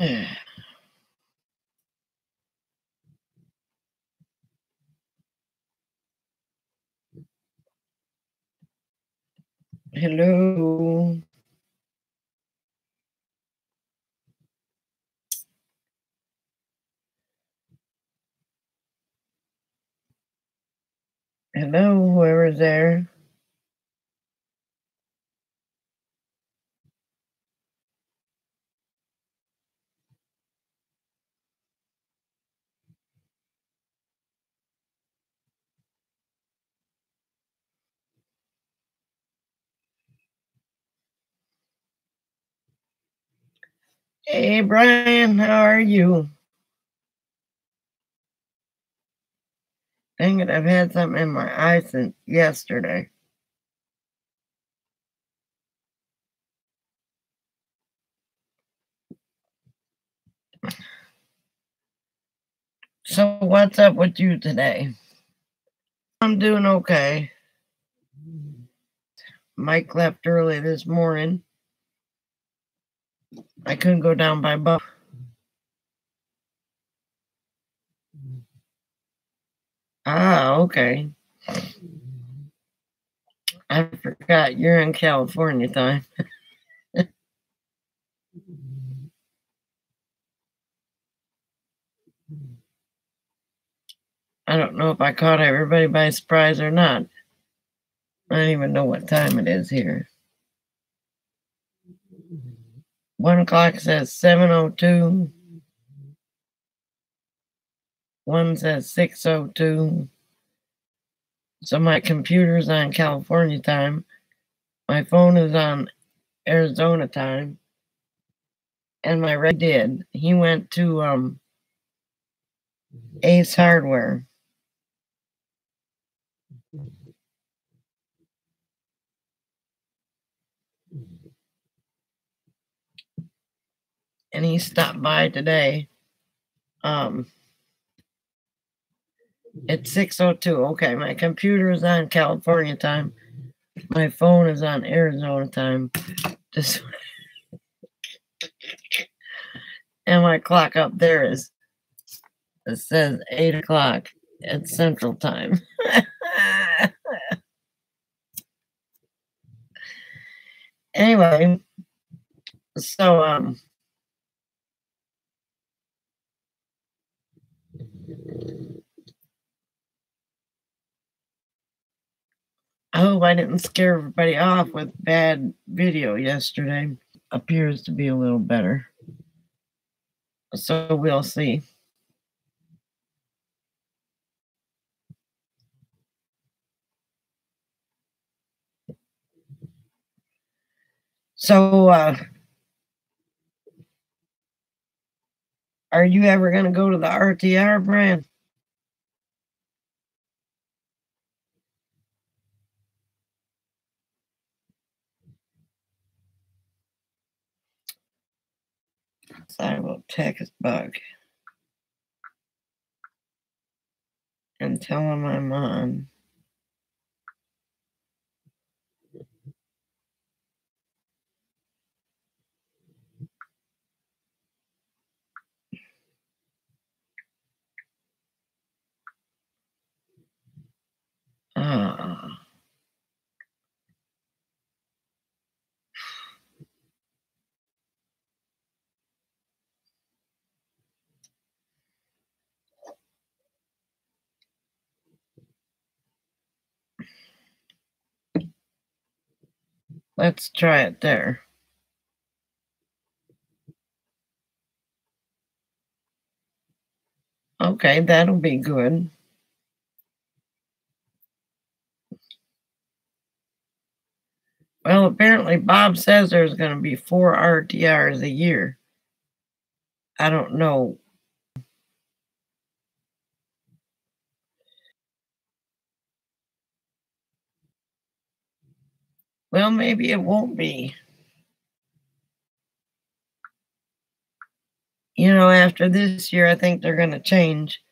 Hello. Hello, whoever's there. Hey, Brian, how are you? Dang it, I've had something in my eye since yesterday. So, what's up with you today? I'm doing okay. Mike left early this morning. I couldn't go down by bus. Ah, okay. I forgot you're in California time. I don't know if I caught everybody by surprise or not. I don't even know what time it is here. 1 o'clock says 7:02. One says 6:02. So my computer's on California time. My phone is on Arizona time. And my red did. He went to Ace Hardware. And he stopped by today. It's 6:02. Okay, my computer is on California time. My phone is on Arizona time. And my clock up there it says 8 o'clock at Central Time. Anyway, so I hope I didn't scare everybody off with bad video yesterday. Appears to be a little better. So we'll see. So are you ever going to go to the RTR, Brian? So I will text Buck and tell him I'm on. Let's try it there. Okay, that'll be good. Well, apparently Bob says there's going to be 4 RTRs a year. I don't know. Well, maybe it won't be. You know, after this year, I think they're going to change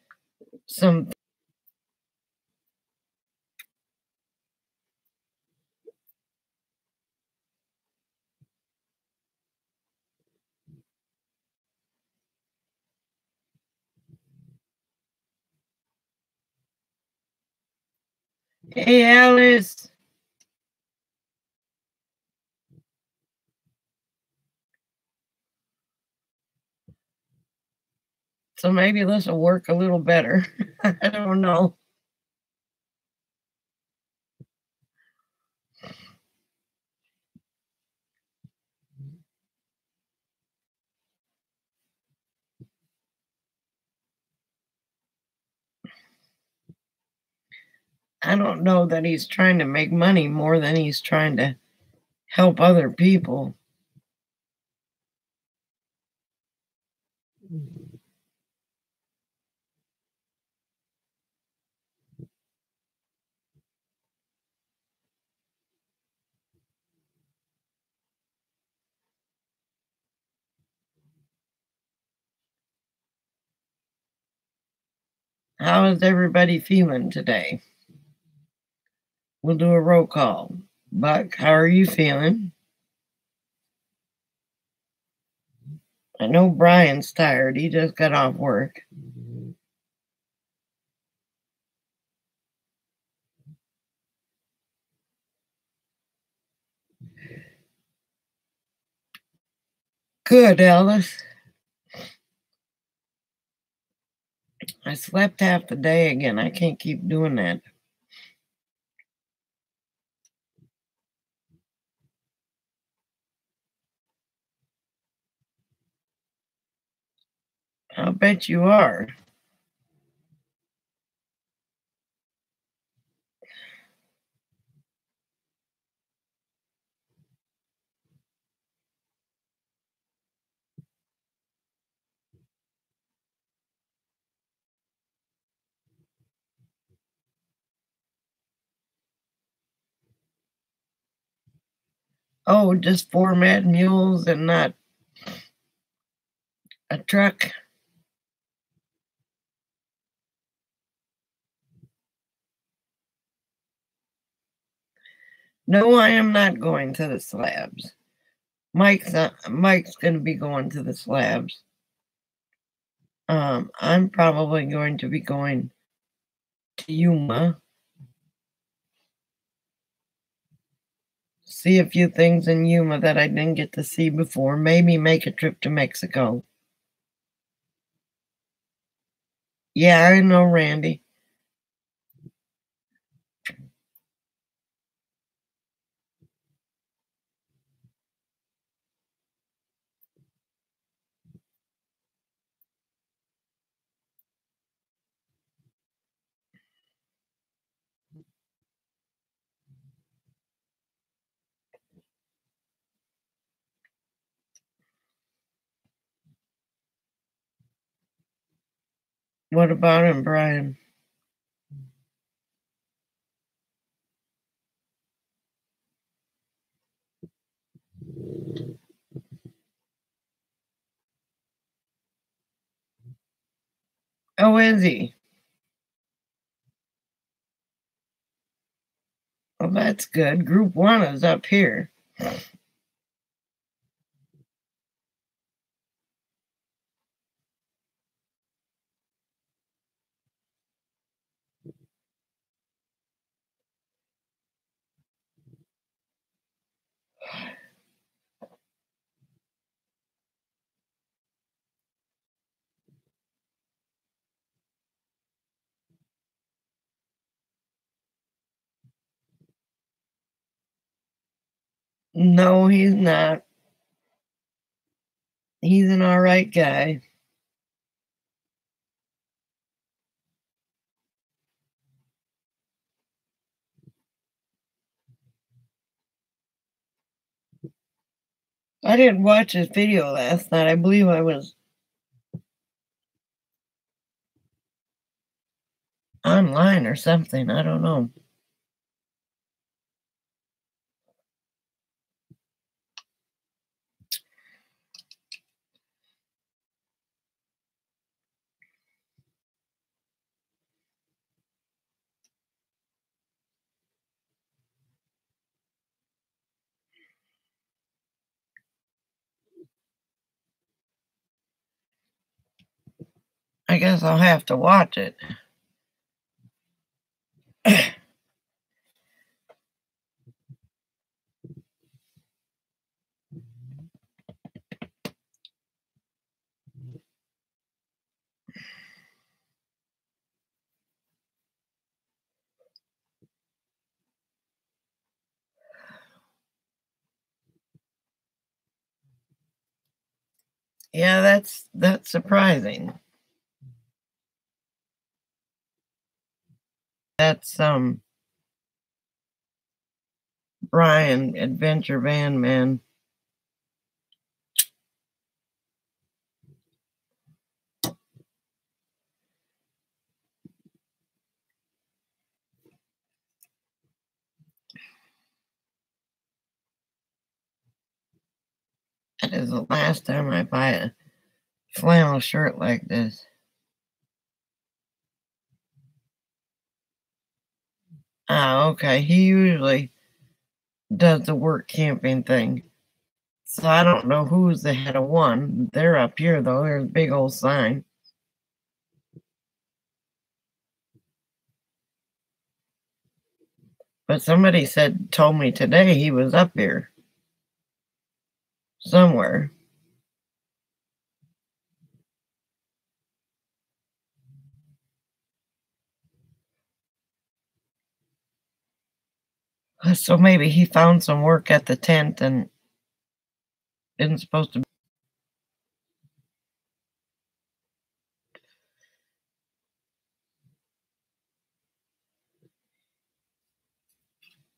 some. Hey, Alice. So maybe this will work a little better. I don't know. I don't know that he's trying to make money more than he's trying to help other people. How is everybody feeling today? We'll do a roll call. Buck, how are you feeling? I know Brian's tired. He just got off work. Good, Alice. I slept half the day again. I can't keep doing that. I'll bet you are. Oh, just 4 mad mules and not a truck? No, I am not going to the slabs. Mike's going to be going to the slabs. I'm probably going to be going to Yuma. See a few things in Yuma that I didn't get to see before. Maybe make a trip to Mexico. Yeah, I know, Randy. What about him, Brian? Oh, is he? Well, that's good. Group 1 is up here. No, he's not. He's an all right guy. I didn't watch his video last night. I believe I was online or something. I don't know. I guess I'll have to watch it. Yeah, that's surprising. That's Brian, Adventure Van Man. That is the last time I buy a flannel shirt like this. Ah, okay. He usually does the work camping thing. So I don't know who's the head of one. They're up here though. There's a big old sign. But somebody told me today he was up here somewhere. So maybe he found some work at the tent and isn't supposed to.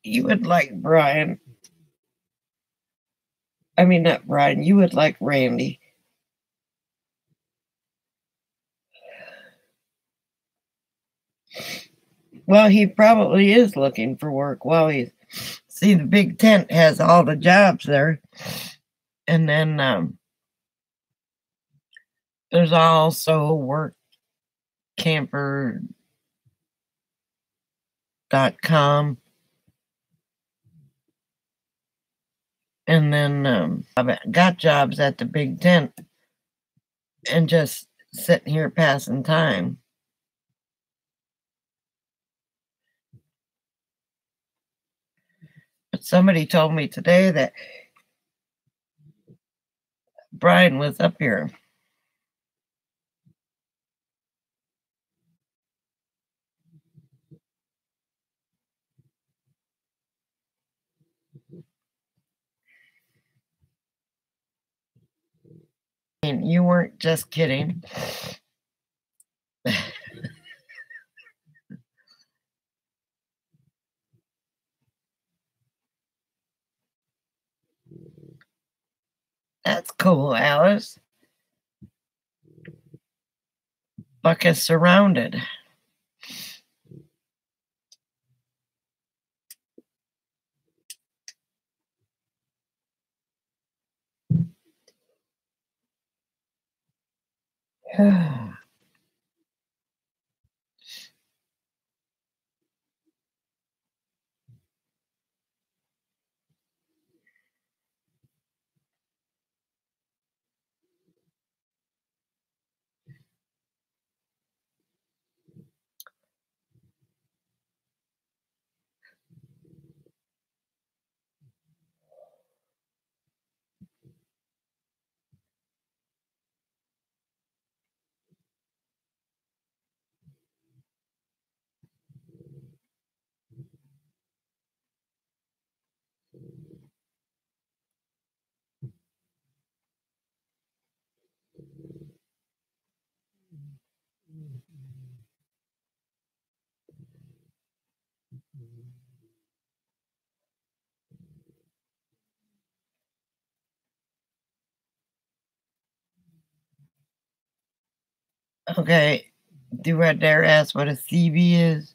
You would like Brian. I mean, not Brian. You would like Randy. Well, he probably is looking for work. Well, see, the big tent has all the jobs there. And then there's also workcamper.com. And then I've got jobs at the big tent and just sitting here passing time. But somebody told me today that Brian was up here. And you weren't just kidding. That's cool, Alice. Buck is surrounded. Okay, do I dare ask what a CB is?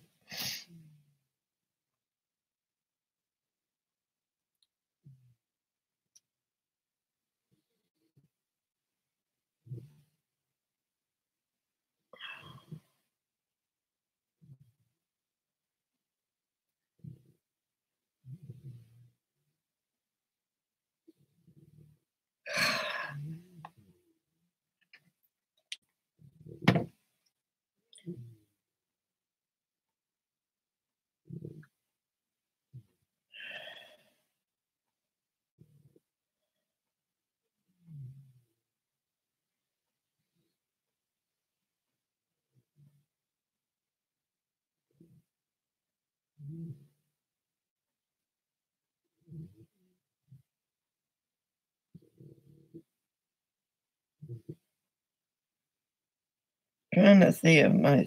trying to see if my...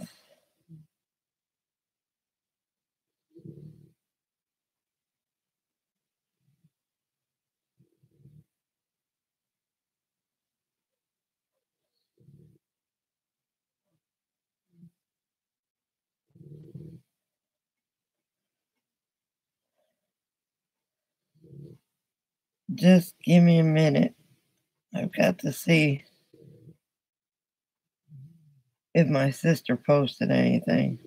Just give me a minute. I've got to see if my sister posted anything.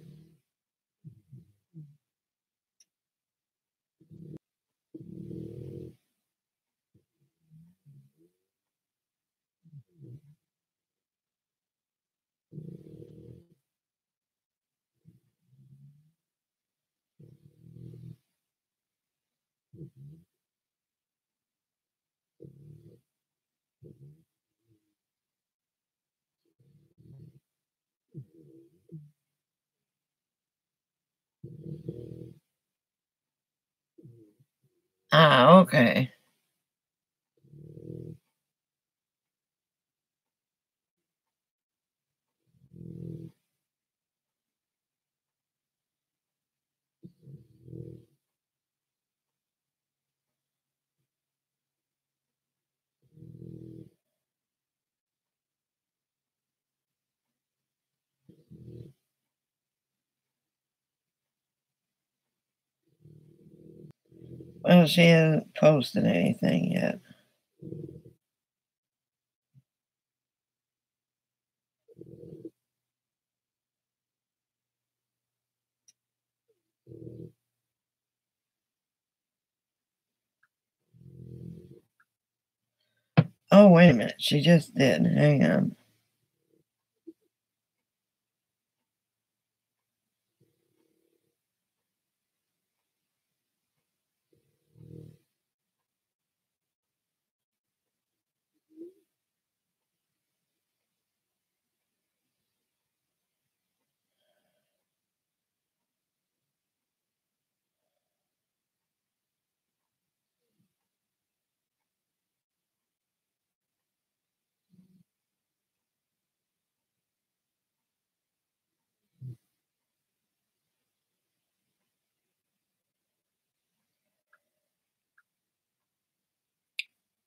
Ah, okay. Well, she hasn't posted anything yet. Oh, wait a minute. She just did. Hang on.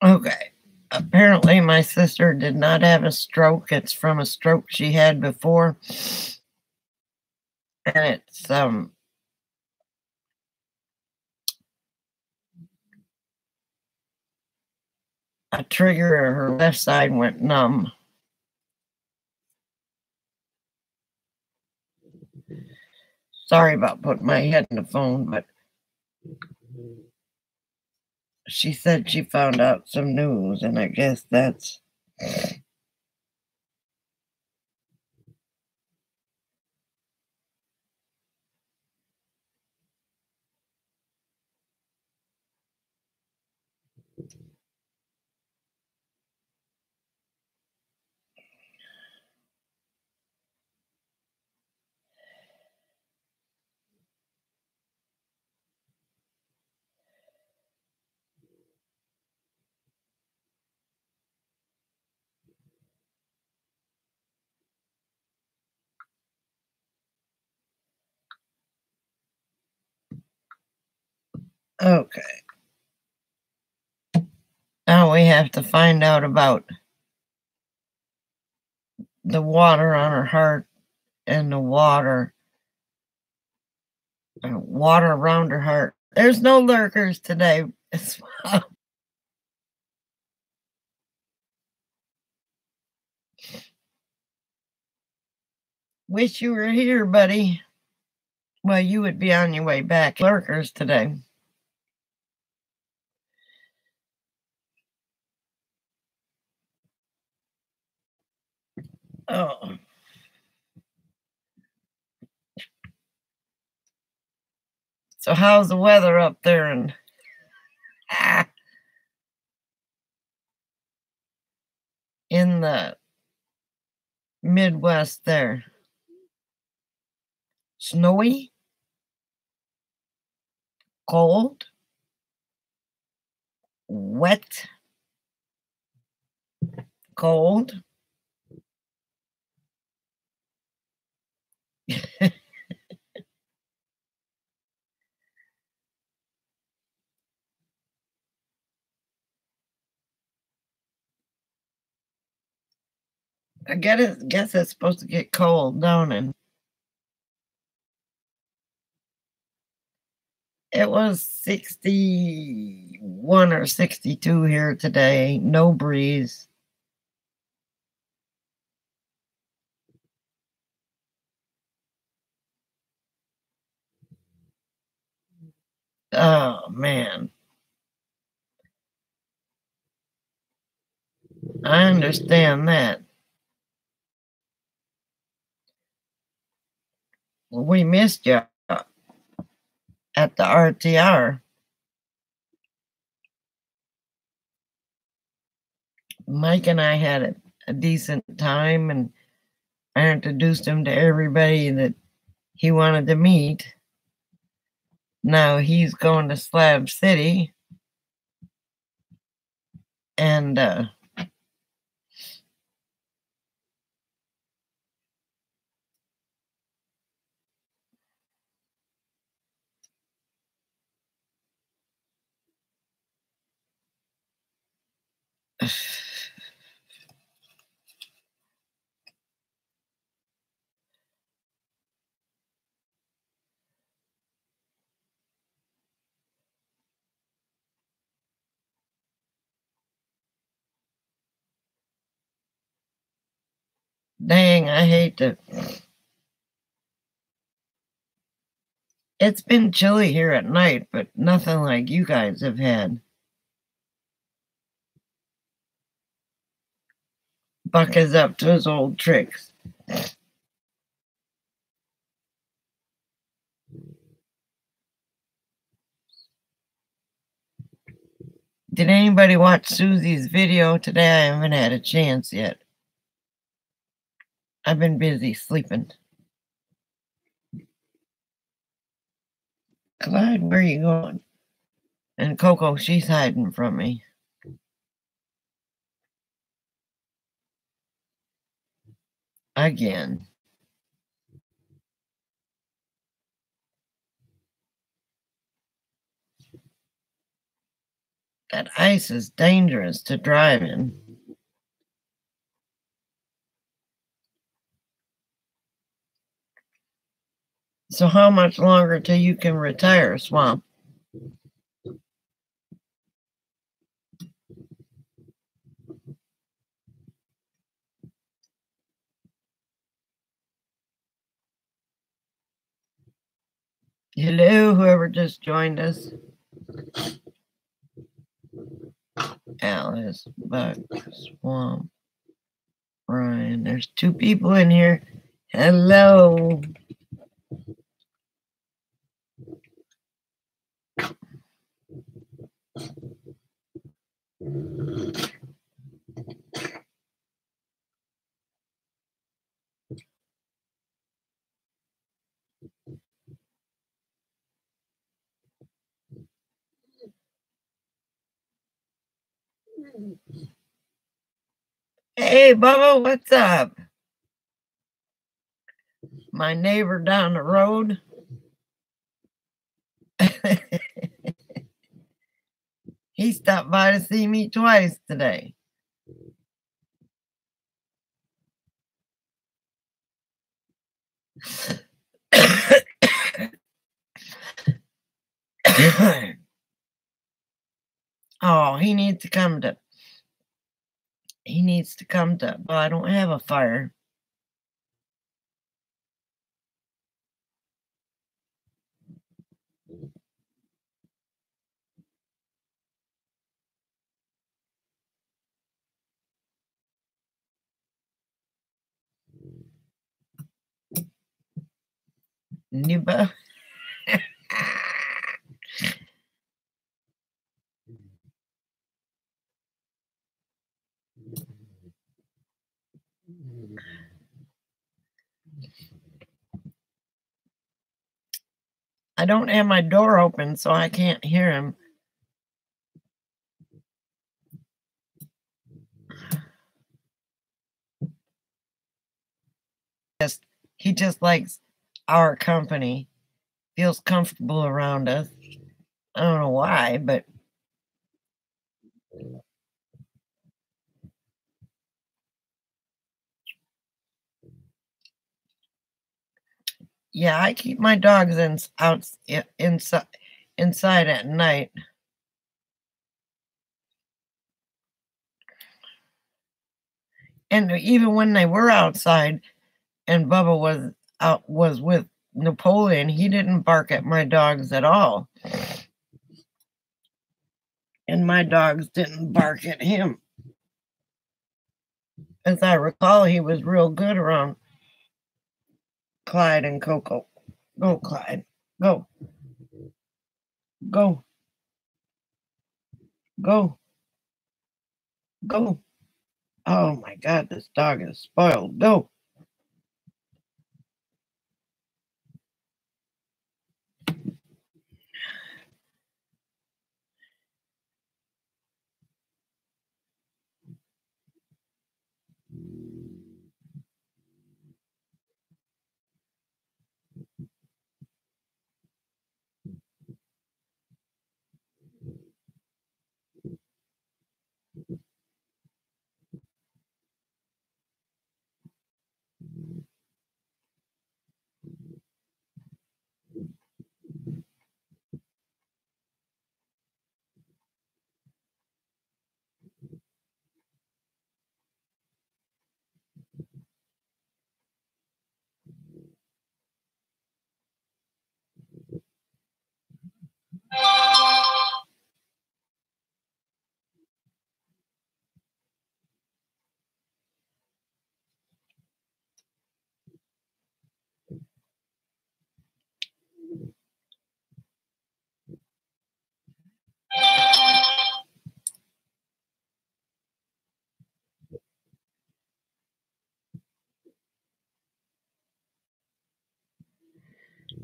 Okay. Apparently, my sister did not have a stroke. It's from a stroke she had before. And it's a trigger. Her left side went numb. Sorry about putting my head in the phone, but she said she found out some news, and I guess that's... Okay. Now we have to find out about the water on her heart and the water around her heart. There's no lurkers today. Wish you were here, buddy. Well, you would be on your way back. Lurkers today. Oh. So how's the weather up there in the Midwest there? Snowy? Cold? Wet? Cold? I guess it's supposed to get cold, don't it? It was 61 or 62 here today. No breeze. Oh, man. I understand that. We missed you at the RTR. Mike and I had a decent time, and I introduced him to everybody that he wanted to meet. Now he's going to Slab City, and dang, I hate to. It's been chilly here at night, but nothing like you guys have had. Buck is up to his old tricks. Did anybody watch Susie's video today? I haven't had a chance yet. I've been busy sleeping. Clyde, where are you going? And Coco, she's hiding from me. Again. That ice is dangerous to drive in. So how much longer till you can retire, Swamp? Hello, whoever just joined us. Alice, Buck, Swamp, Ryan. There's 2 people in here. Hello. Hey, Bubba, what's up? My neighbor down the road. He stopped by to see me twice today. Oh, he needs to come to. Well, I don't have a fire. Nuba. I don't have my door open, so I can't hear him. He just likes our company, feels comfortable around us. I don't know why, but yeah, I keep my dogs inside at night. And even when they were outside and Bubba was with Napoleon, he didn't bark at my dogs at all. And my dogs didn't bark at him. As I recall, he was real good around Clyde and Coco. Go, Clyde. Go. Go. Go. Go. Oh my God, this dog is spoiled. Go.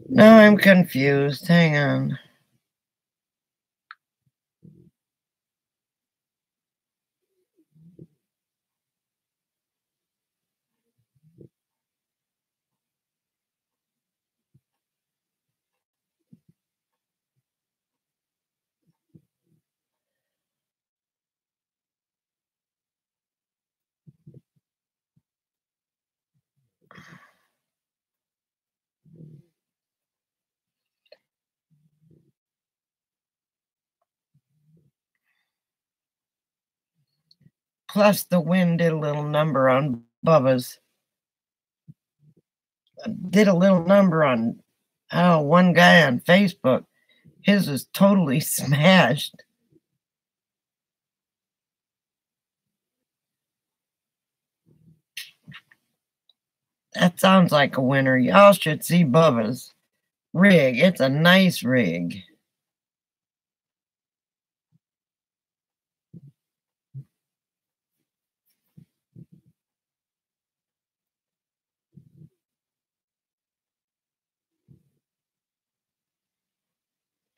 Now I'm confused. Hang on. Plus, the wind did a little number on Bubba's. Did a little number on one guy on Facebook. His is totally smashed. That sounds like a winner. Y'all should see Bubba's rig. It's a nice rig.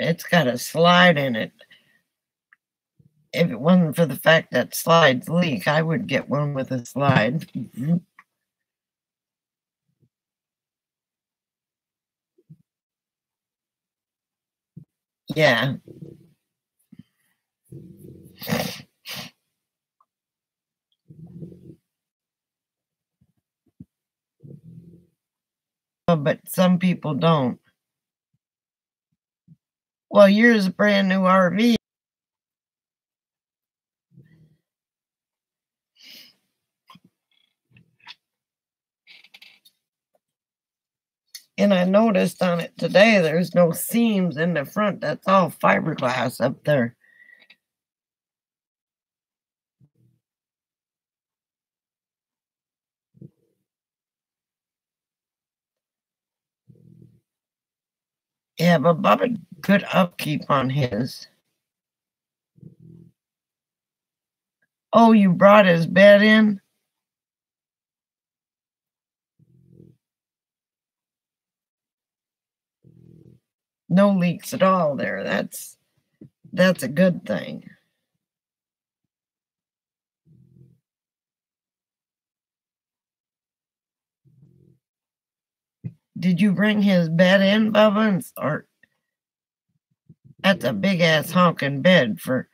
It's got a slide in it. If it wasn't for the fact that slides leak, I would get one with a slide. Yeah. But some people don't. Well, yours is a brand new RV. And I noticed on it today, there's no seams in the front. That's all fiberglass up there. Yeah, but Bubba good upkeep on his. Oh, you brought his bed in? No leaks at all there. That's a good thing. Did you bring his bed in, Bubba? Or that's a big ass honking bed for.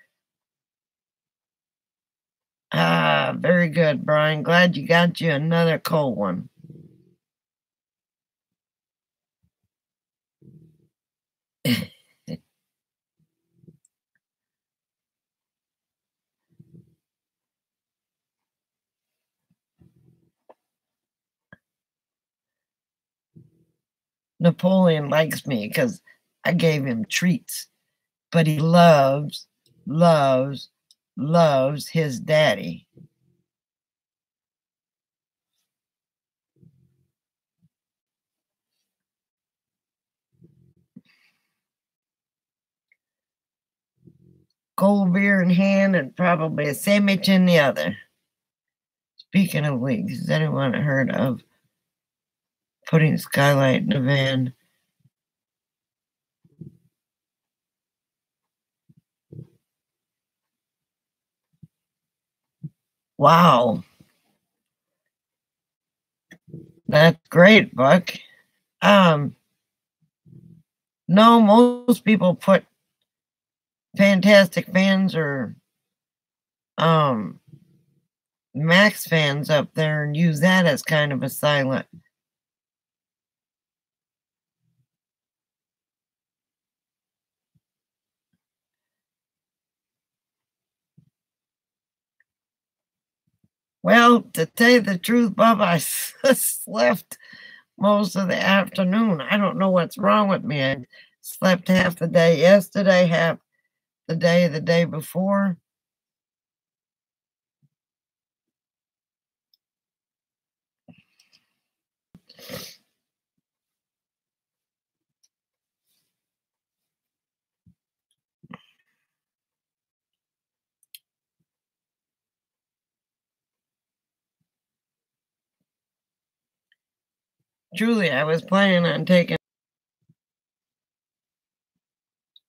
Ah, very good, Brian. Glad you got you another cold one. Napoleon likes me because I gave him treats, but he loves his daddy. Cold beer in hand and probably a sandwich in the other. Speaking of wigs, has anyone heard of putting skylight in a van? Wow. That's great, Buck. No, most people put Fantastic fans or Max fans up there and use that as kind of a silent. Well, to tell you the truth, Bob, I slept most of the afternoon. I don't know what's wrong with me. I slept half the day yesterday, half the day before. Truly, I was planning on taking.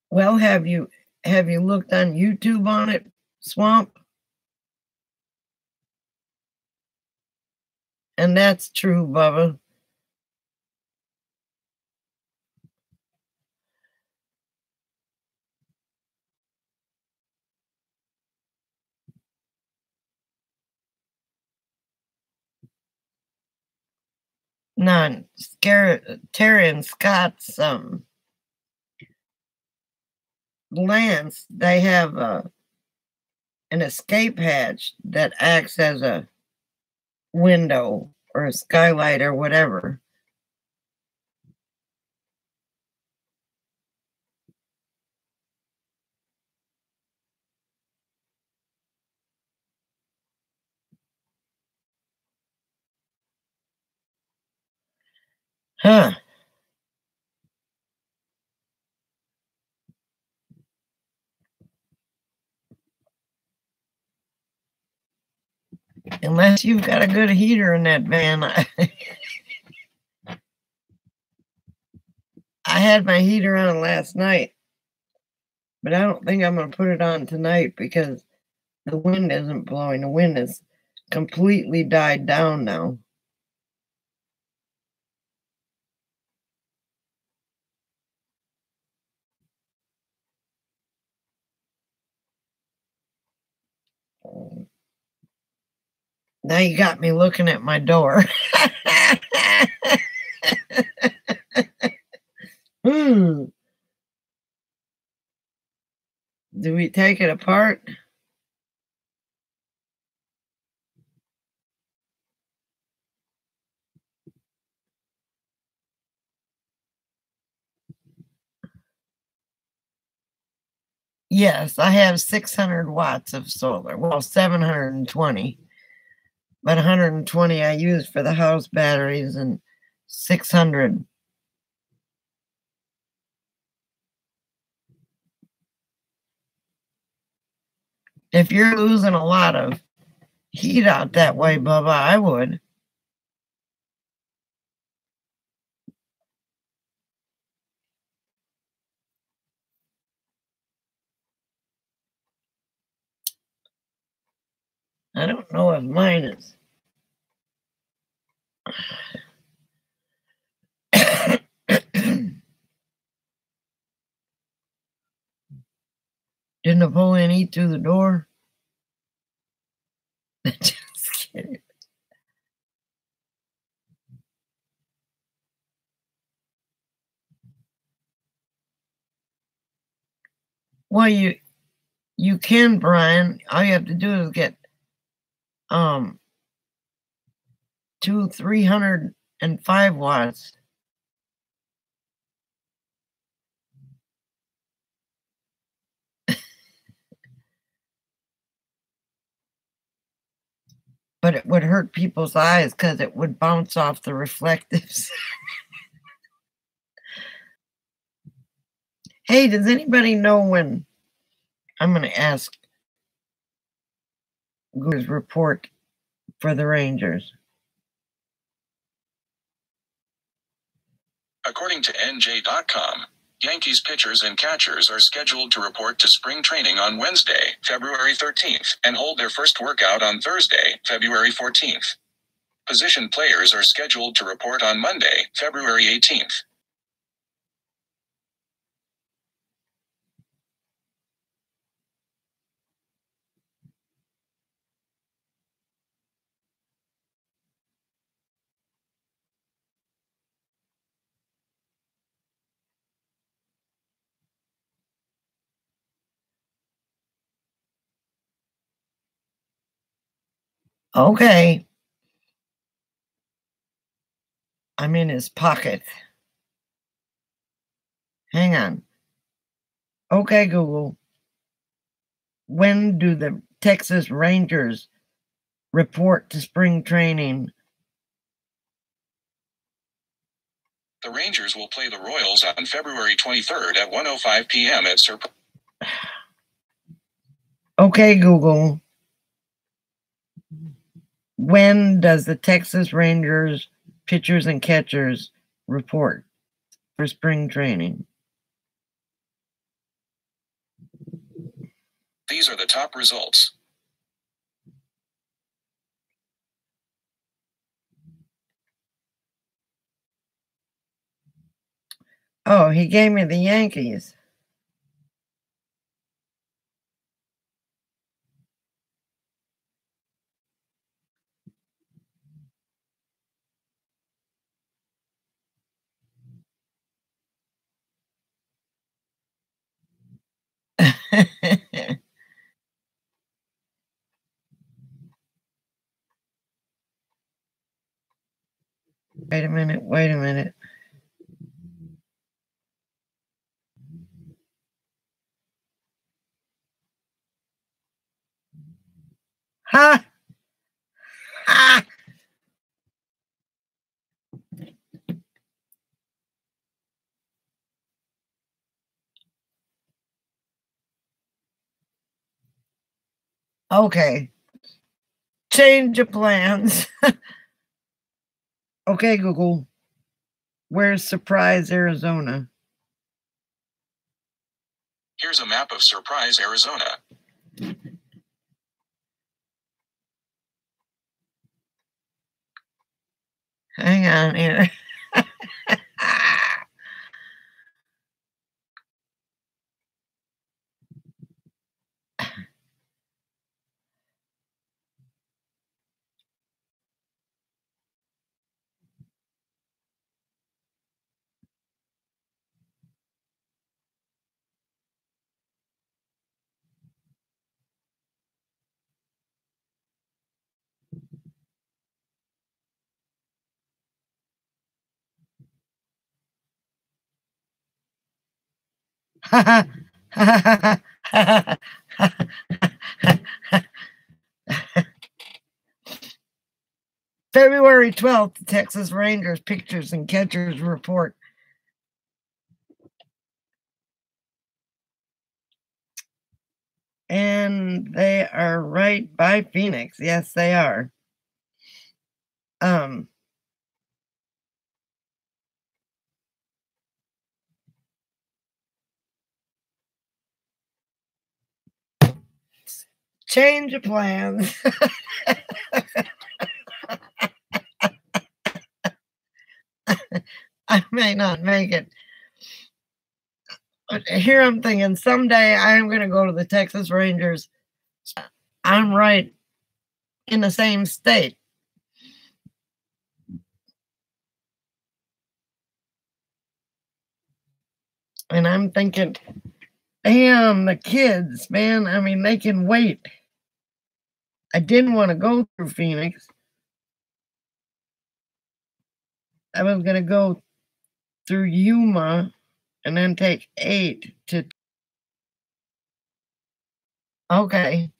Well, have you looked on YouTube on it, Swamp? And that's true, Bubba. None. Terry and Scott's Lance, they have an escape hatch that acts as a window or a skylight or whatever. Huh. Unless you've got a good heater in that van. I had my heater on last night, but I don't think I'm going to put it on tonight because the wind isn't blowing. The wind has completely died down now. Now you got me looking at my door. Do we take it apart? Yes, I have 600 watts of solar. Well, 720. But 120 I use for the house batteries and 600. If you're losing a lot of heat out that way, Bubba, I would. I don't know if mine is. Did Napoleon eat through the door? Just kidding. Well, you can, Brian. All you have to do is get 305 watts. But it would hurt people's eyes because it would bounce off the reflectives. Hey, does anybody know when? I'm going to ask Google's report for the Rangers. According to NJ.com, Yankees pitchers and catchers are scheduled to report to spring training on Wednesday, February 13th, and hold their first workout on Thursday, February 14th. Position players are scheduled to report on Monday, February 18th. Okay. I'm in his pocket. Hang on. Okay, Google. When do the Texas Rangers report to spring training? The Rangers will play the Royals on February 23rd at 1:05 p.m. at Surprise. Okay, Google. When does the Texas Rangers pitchers and catchers report for spring training? These are the top results. Oh, he gave me the Yankees. Wait a minute. Ha! Ha! Okay. Change of plans. Okay, Google. Where's Surprise, Arizona? Here's a map of Surprise, Arizona. Hang on here. February 12th, the Texas Rangers pitchers and catchers report. And they are right by Phoenix. Yes, they are. Change of plans. I may not make it. But here I'm thinking someday I'm going to go to the Texas Rangers. I'm right in the same state. And I'm thinking, damn, the kids, man. I mean, they can wait. I didn't want to go through Phoenix. I was going to go through Yuma and then take 8 to. Okay.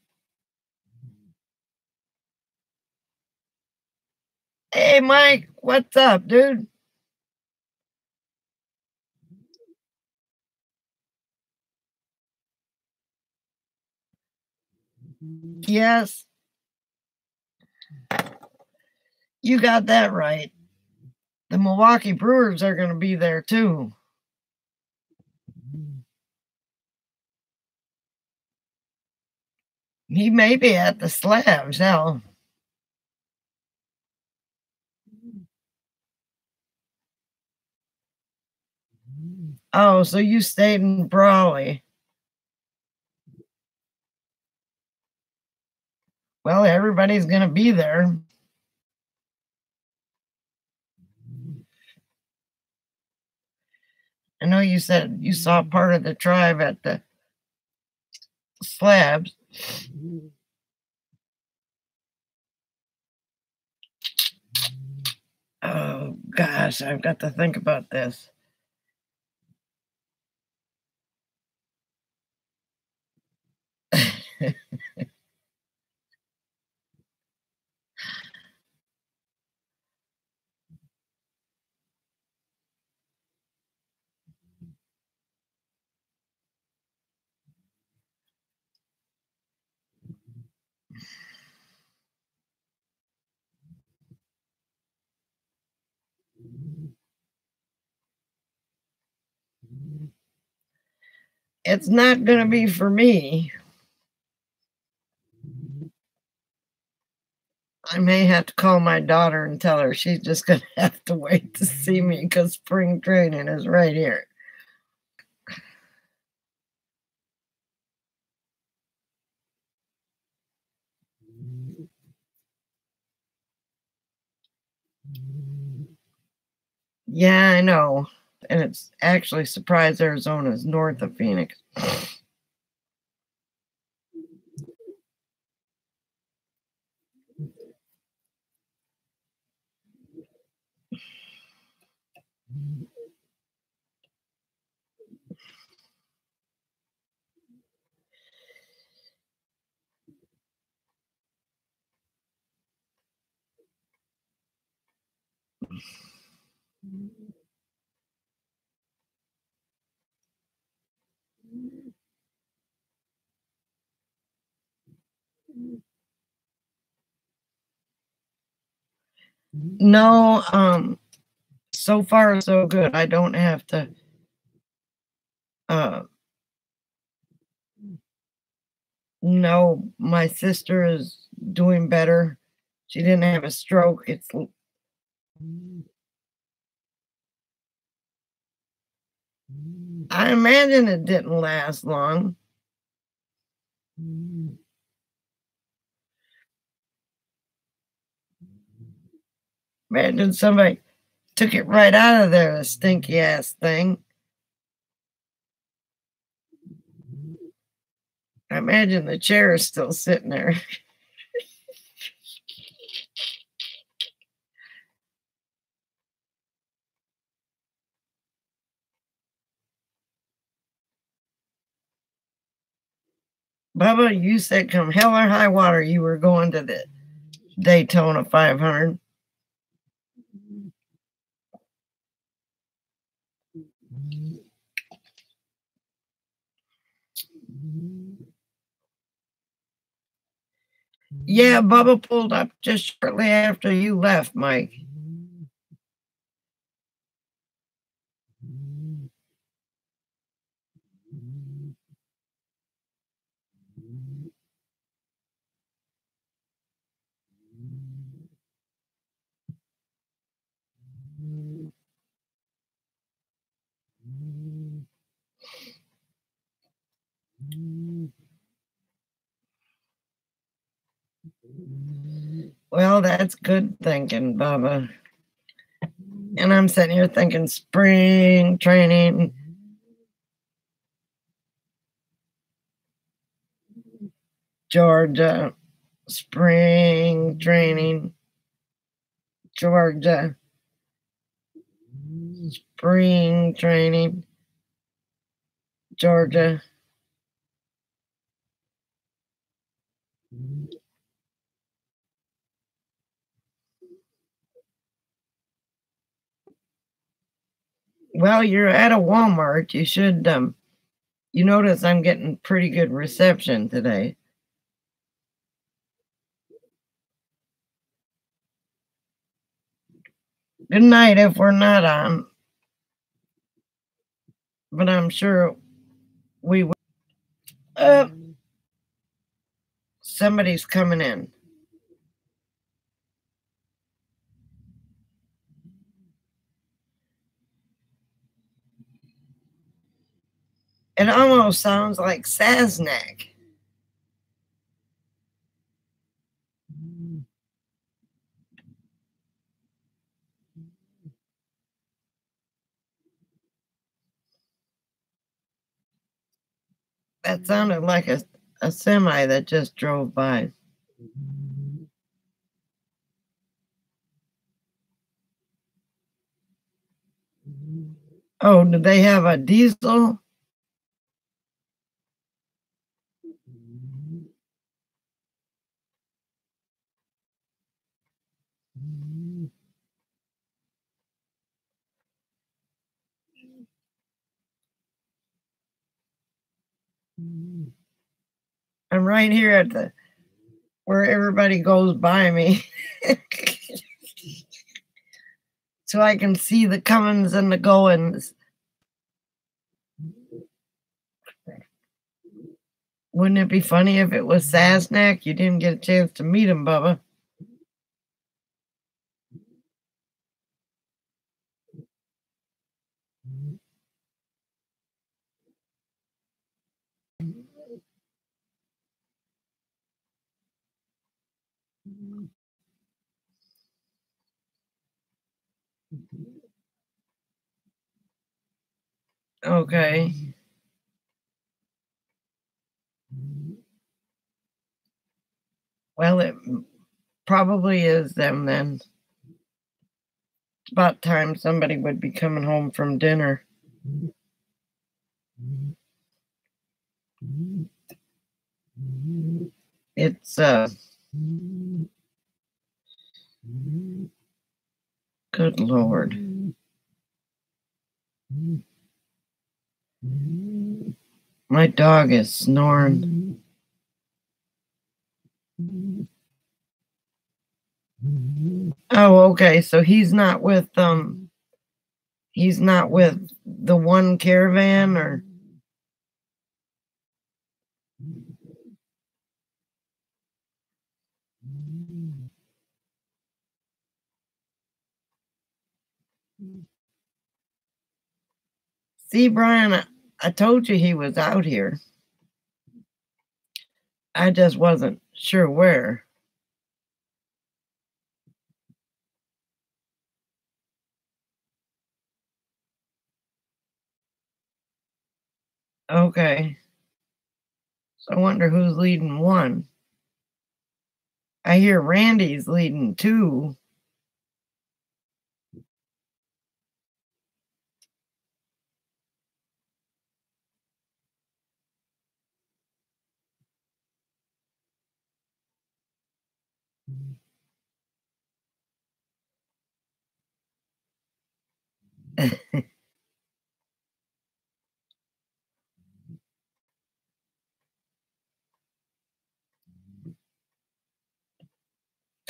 Hey, Mike, what's up, dude? Yes. You got that right. The Milwaukee Brewers are going to be there too. He may be at the Slabs, hell. Oh, so you stayed in Brawley. Well, everybody's going to be there. I know you said you saw part of the tribe at the Slabs. Oh, gosh, I've got to think about this. It's not going to be for me. I may have to call my daughter and tell her she's just going to have to wait to see me because spring training is right here. Yeah, I know. And it's actually Surprise, Arizona is north of Phoenix. No, so far so good. I don't have to no, my sister is doing better. She didn't have a stroke. I imagine it didn't last long. Imagine somebody took it right out of there, the stinky ass thing. I imagine the chair is still sitting there. Bubba, you said come hell or high water, you were going to the Daytona 500. Yeah, Bubba pulled up just shortly after you left, Mike. Well, that's good thinking, Bubba. And I'm sitting here thinking spring training. Georgia, spring training. Georgia, spring training. Georgia. Well, you're at a Walmart. You should, you notice I'm getting pretty good reception today. Good night if we're not on. But I'm sure we will. Somebody's coming in. It almost sounds like Sasnak. That sounded like a semi that just drove by. Oh, do they have a diesel? I'm right here at the where everybody goes by me. So I can see the comings and the goings. Wouldn't it be funny if it was Sasnak? You didn't get a chance to meet him, Bubba. Okay. Well, it probably is them then. It's about time somebody would be coming home from dinner. It's good Lord. My dog is snoring. Oh, okay. So he's not with the one caravan or see, Brian, I told you he was out here. I just wasn't sure where. Okay. So I wonder who's leading one. I hear Randy's leading two.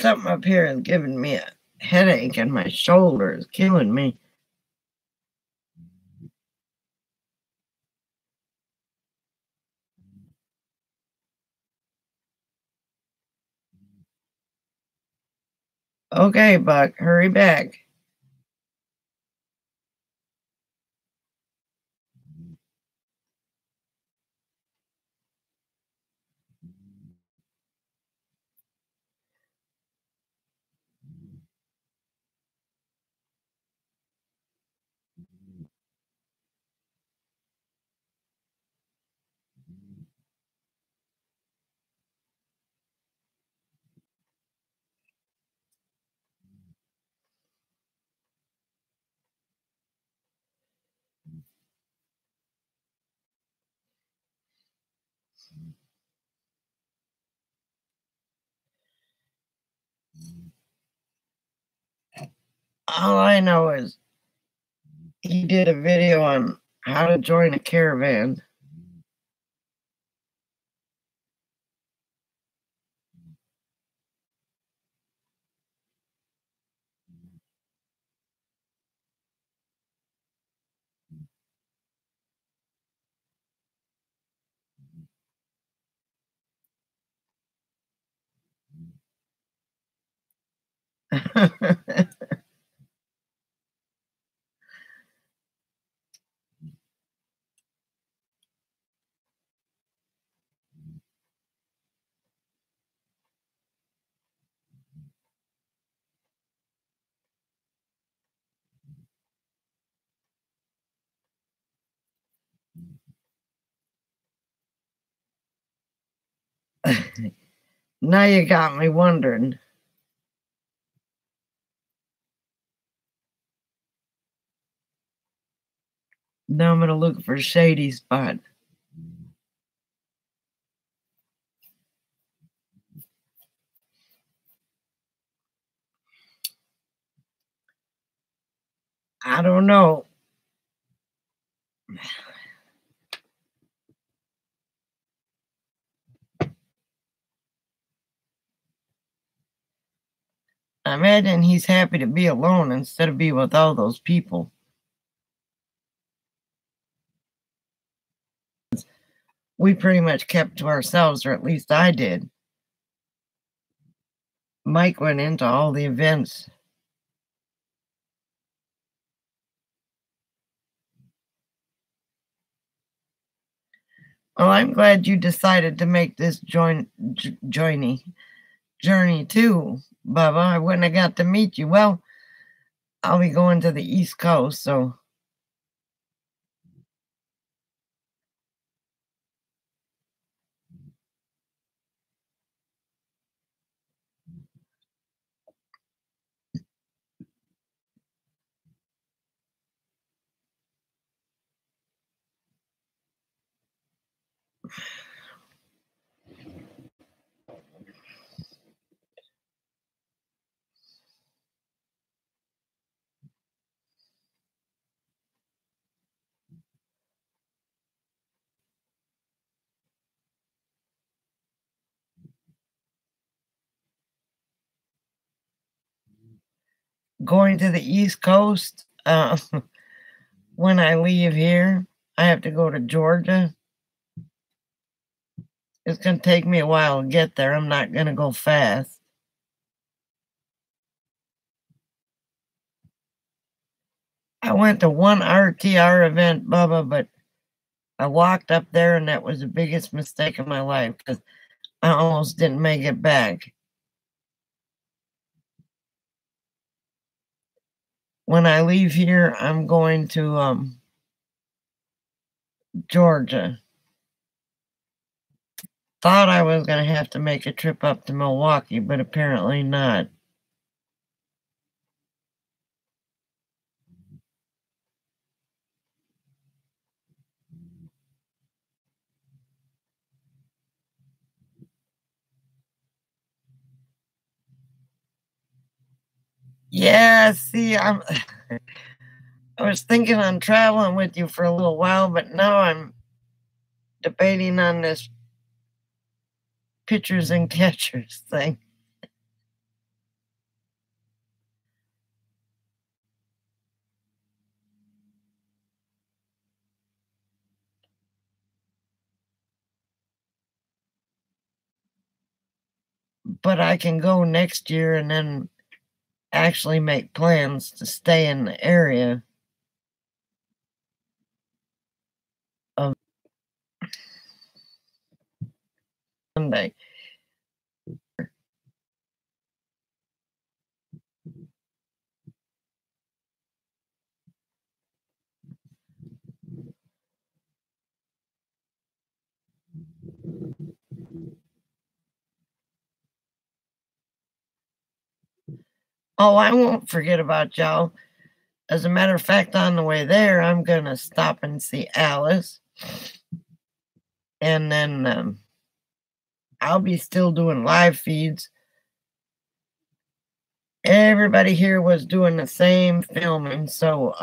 Something up here is giving me a headache and my shoulder is killing me. Okay, Buck, hurry back. All I know is he did a video on how to join a caravan. Now you got me wondering. Now I'm going to look for a shady spot. I don't know. I imagine he's happy to be alone instead of be with all those people. We pretty much kept to ourselves, or at least I did. Mike went into all the events. Well, I'm glad you decided to make this journey too, Bubba. I wouldn't have got to meet you. Well, I'll be going to the East Coast, so going to the East Coast. When I leave here, I have to go to Georgia. It's going to take me a while to get there. I'm not going to go fast. I went to one RTR event, Bubba, but I walked up there and that was the biggest mistake of my life because I almost didn't make it back. When I leave here, I'm going to Georgia. Thought I was going to have to make a trip up to Milwaukee, but apparently not. Yeah, see, I was thinking on traveling with you for a little while, but now I'm debating on this pitchers and catchers thing. But I can go next year and then actually make plans to stay in the area of Sunday. Oh, I won't forget about y'all. As a matter of fact, on the way there, I'm going to stop and see Alice. And then I'll be still doing live feeds everybody here was doing the same filming, so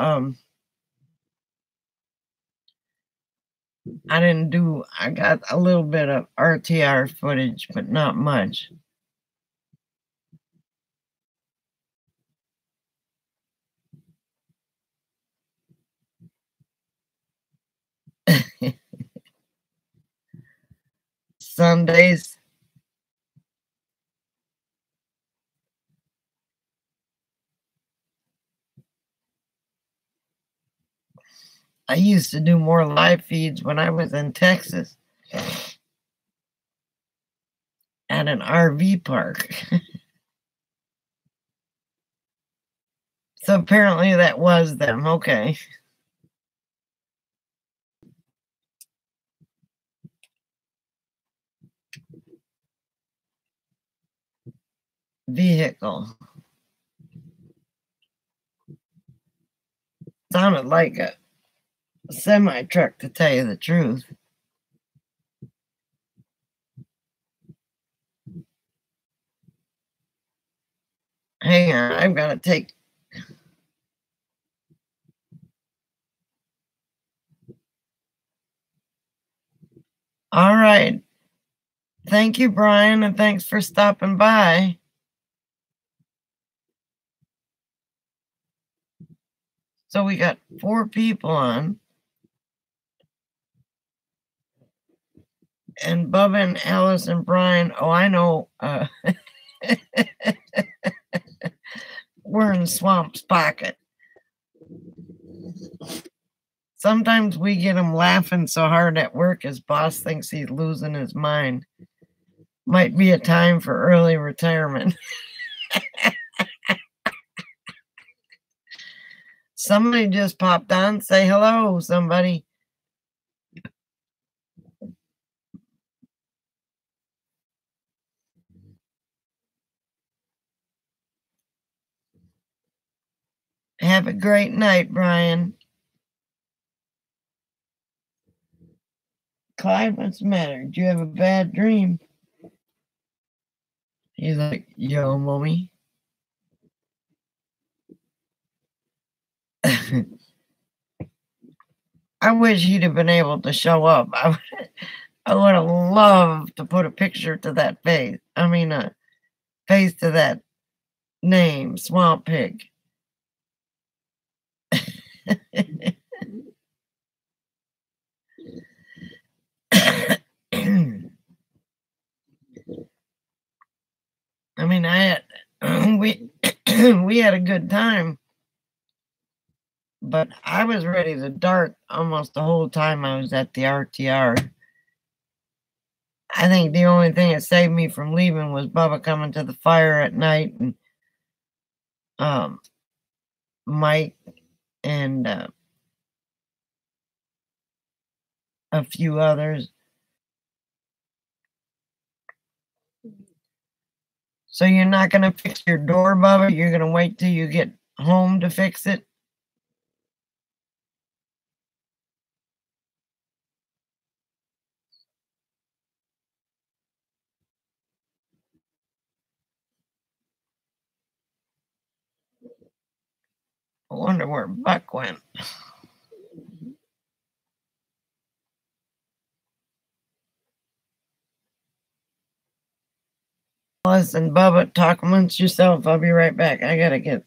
I got a little bit of RTR footage, but not much. Sundays. I used to do more live feeds when I was in Texas at an RV park. So apparently that was them. Okay. Vehicle. Sounded like a semi truck, to tell you the truth. Hang on, I've got to take. All right. Thank you, Brian, and thanks for stopping by. So we got 4 people on. And Bubba and Alice and Brian, oh, I know. We're in Swamp's pocket. Sometimes we get him laughing so hard at work his boss thinks he's losing his mind. Might be a time for early retirement. Somebody just popped on. Say hello, somebody. Have a great night, Brian. Clyde, what's the matter? Did you have a bad dream? He's like, yo, mommy. I wish he'd have been able to show up. I would have loved to put a picture to that face. I mean, a face to that name, Swamp Pig. I mean, we had a good time, but I was ready to dart almost the whole time I was at the RTR. I think the only thing that saved me from leaving was Bubba coming to the fire at night, and Mike and a few others. So you're not going to fix your door, Bubba? You're going to wait till you get home to fix it? I wonder where Buck went. Listen, Bubba, talk amongst yourself. I'll be right back. I got to get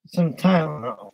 some Tylenol.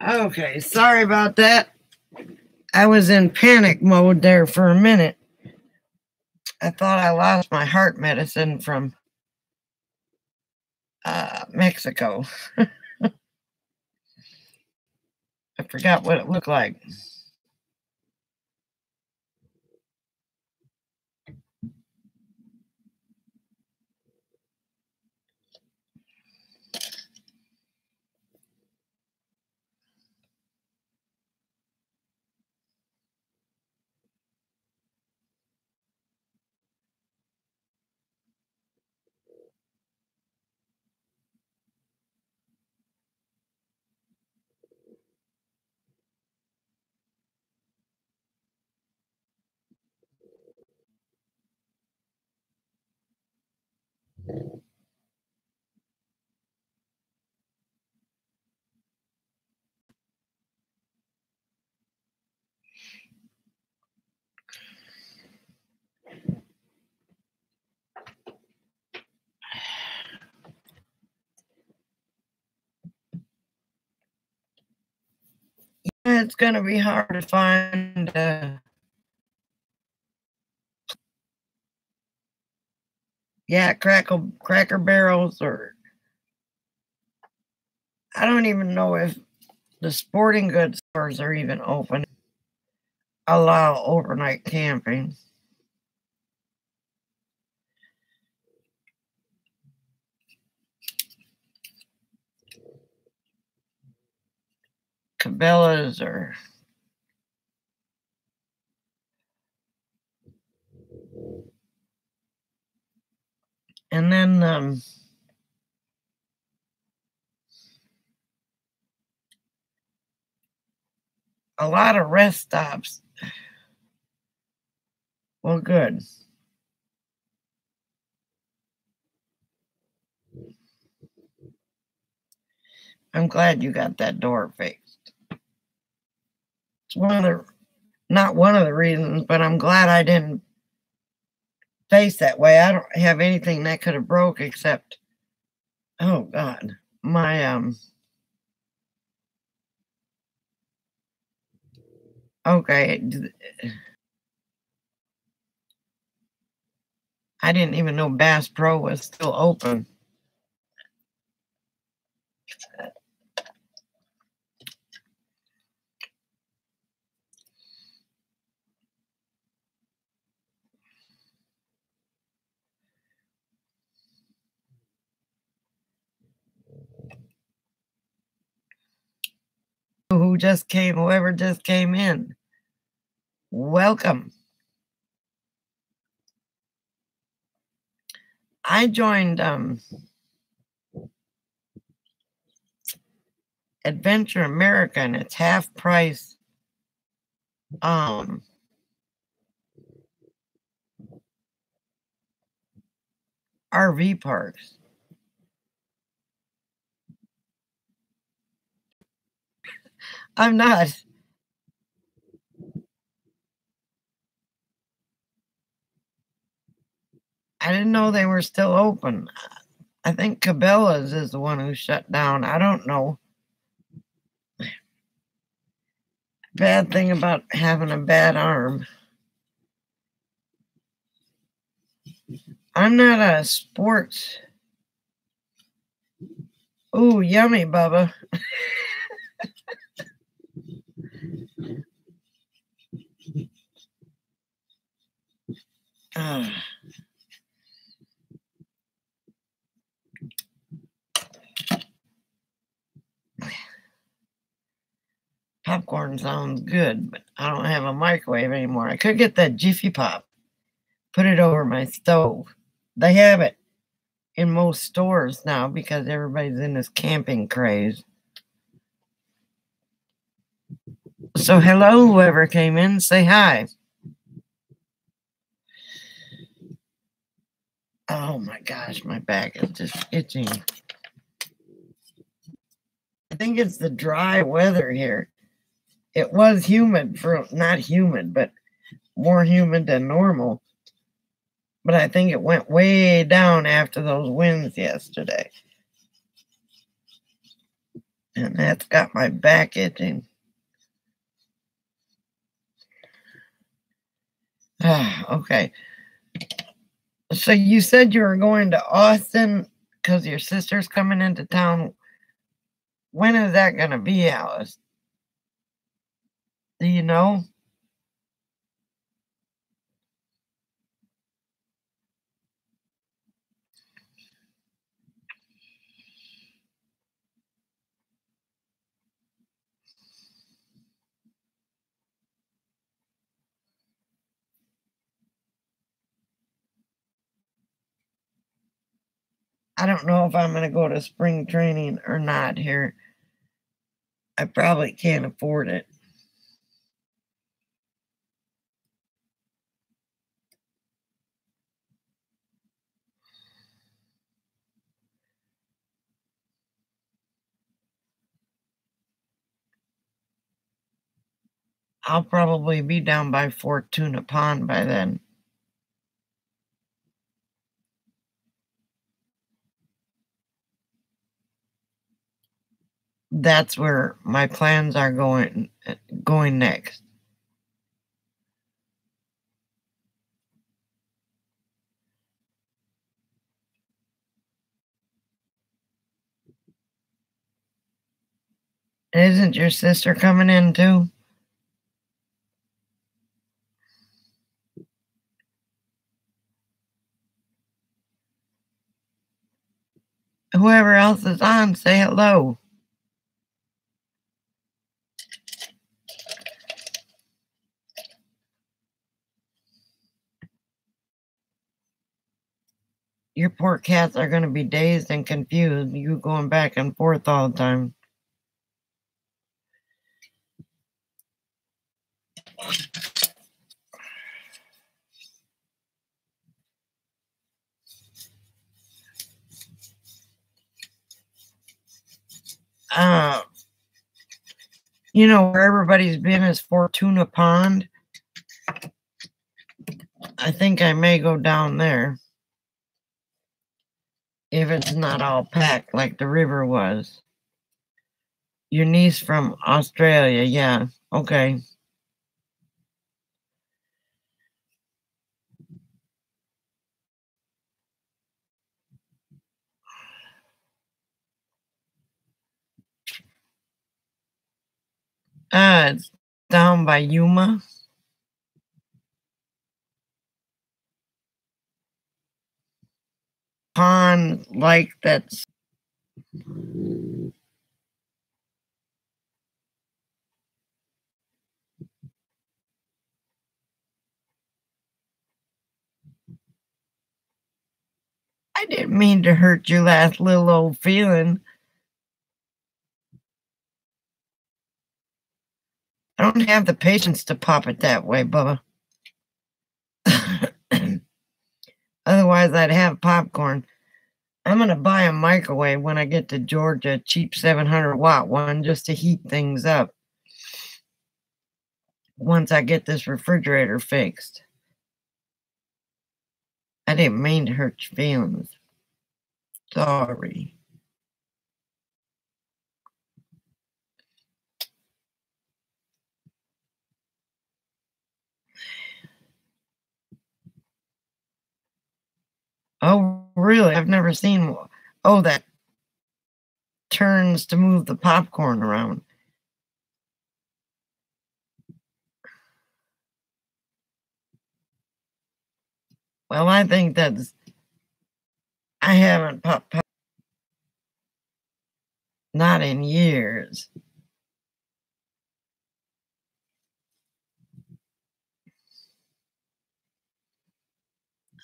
Okay, sorry about that. I was in panic mode there for a minute. I thought I lost my heart medicine from Mexico. I forgot what it looked like. It's going to be hard to find Cracker Barrels, or I don't even know if the sporting goods stores are even open. Allow overnight camping. Cabela's or and then a lot of rest stops. Well, good. I'm glad you got that door fixed. It's not one of the reasons, but I'm glad I didn't face that way. I don't have anything that could have broke except, oh God, my, okay. I didn't even know Bass Pro was still open. Whoever just came in, welcome. I joined Adventure America, and it's half price RV parks. I'm not. I didn't know they were still open. I think Cabela's is the one who shut down. I don't know. Bad thing about having a bad arm. I'm not a sports. Ooh, yummy, Bubba. Popcorn sounds good, but I don't have a microwave anymore. I could get that Jiffy Pop, put it over my stove. They have it in most stores now because everybody's in this camping craze. So hello, whoever came in, say hi. Oh my gosh, my back is just itching. I think it's the dry weather here. It was humid not humid, but more humid than normal. But I think it went way down after those winds yesterday. And that's got my back itching. Okay. So you said you were going to Austin because your sister's coming into town. When is that going to be, Alice? Do you know? I don't know if I'm going to go to spring training or not here. I probably can't afford it. I'll probably be down by Fortuna Pond by then. That's where my plans are going next. Isn't your sister coming in too? Whoever else is on, say hello. Your poor cats are going to be dazed and confused. You going back and forth all the time. You know, where everybody's been is Fortuna Pond. I think I may go down there. If it's not all packed like the river was. Your niece from Australia, yeah, okay. It's down by Yuma. Pond like that's I didn't mean to hurt your last little old feeling. I don't have the patience to pop it that way, Bubba. Otherwise, I'd have popcorn. I'm going to buy a microwave when I get to Georgia, cheap 700-watt one, just to heat things up once I get this refrigerator fixed. I didn't mean to hurt your feelings. Sorry. Oh, really? I've never seen one. Oh, that turns to move the popcorn around. Well, I think that's... I haven't popped not in years.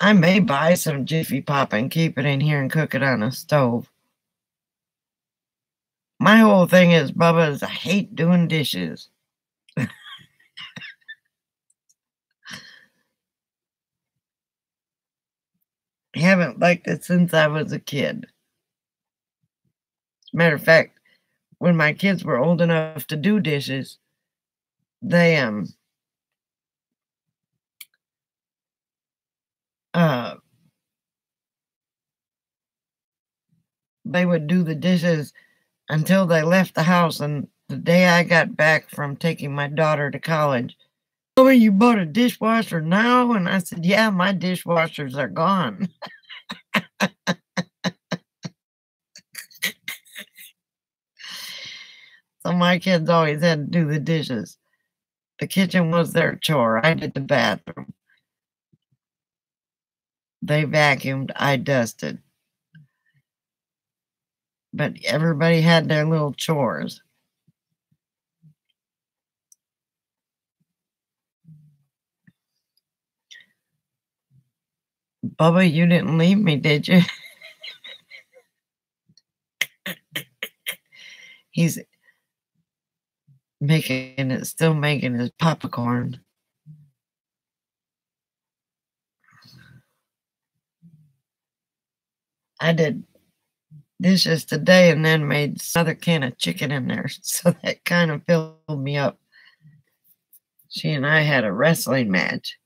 I may buy some Jiffy Pop and keep it in here and cook it on a stove. My whole thing is, Bubba, is I hate doing dishes. I haven't liked it since I was a kid. As a matter of fact, when my kids were old enough to do dishes, they would do the dishes until they left the house. And the day I got back from taking my daughter to college, "Oh, you bought a dishwasher now?" And I said, "Yeah, my dishwashers are gone." So my kids always had to do the dishes. The kitchen was their chore. I did the bathroom. They vacuumed. I dusted. But everybody had their little chores. Bubba, you didn't leave me, did you? He's still making his popcorn. I did dishes today and then made another can of chicken in there. So that kind of filled me up. She and I had a wrestling match.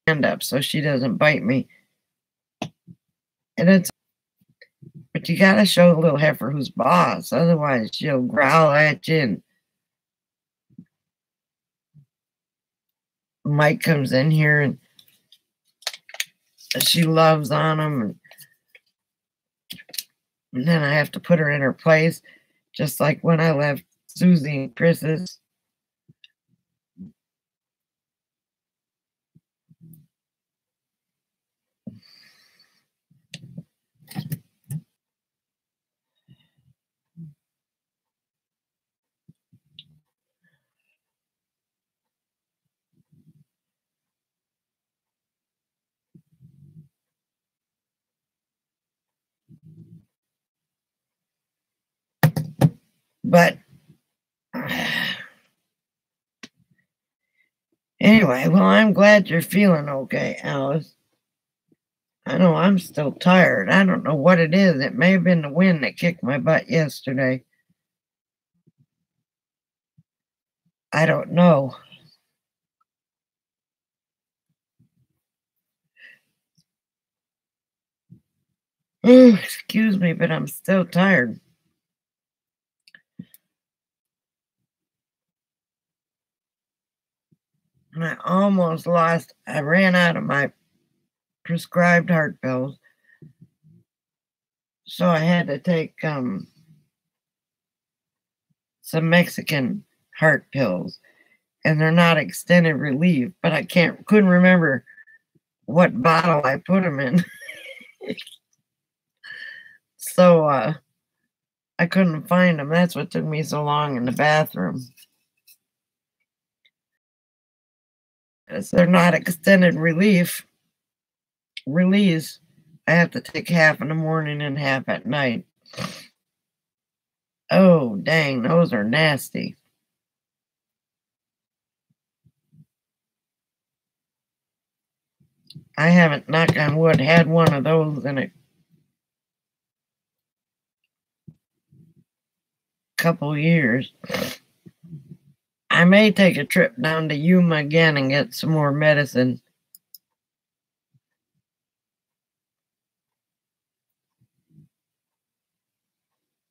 Hand up so she doesn't bite me. But you gotta show the little heifer who's boss. Otherwise she'll growl at you. And Mike comes in here and she loves on him. And then I have to put her in her place. Just like when I left Susie and Chris's. But anyway, well, I'm glad you're feeling okay, Alice. I know I'm still tired. I don't know what it is. It may have been the wind that kicked my butt yesterday. I don't know. Oh, excuse me, but I'm still tired. And I ran out of my prescribed heart pills. So I had to take some Mexican heart pills. And they're not extended relief, but I couldn't remember what bottle I put them in. So I couldn't find them. That's what took me so long in the bathroom. Because they're not extended release. I have to take half in the morning and half at night. Oh, dang, those are nasty. I haven't, knock on wood, had one of those in a couple years. I may take a trip down to Yuma again and get some more medicine.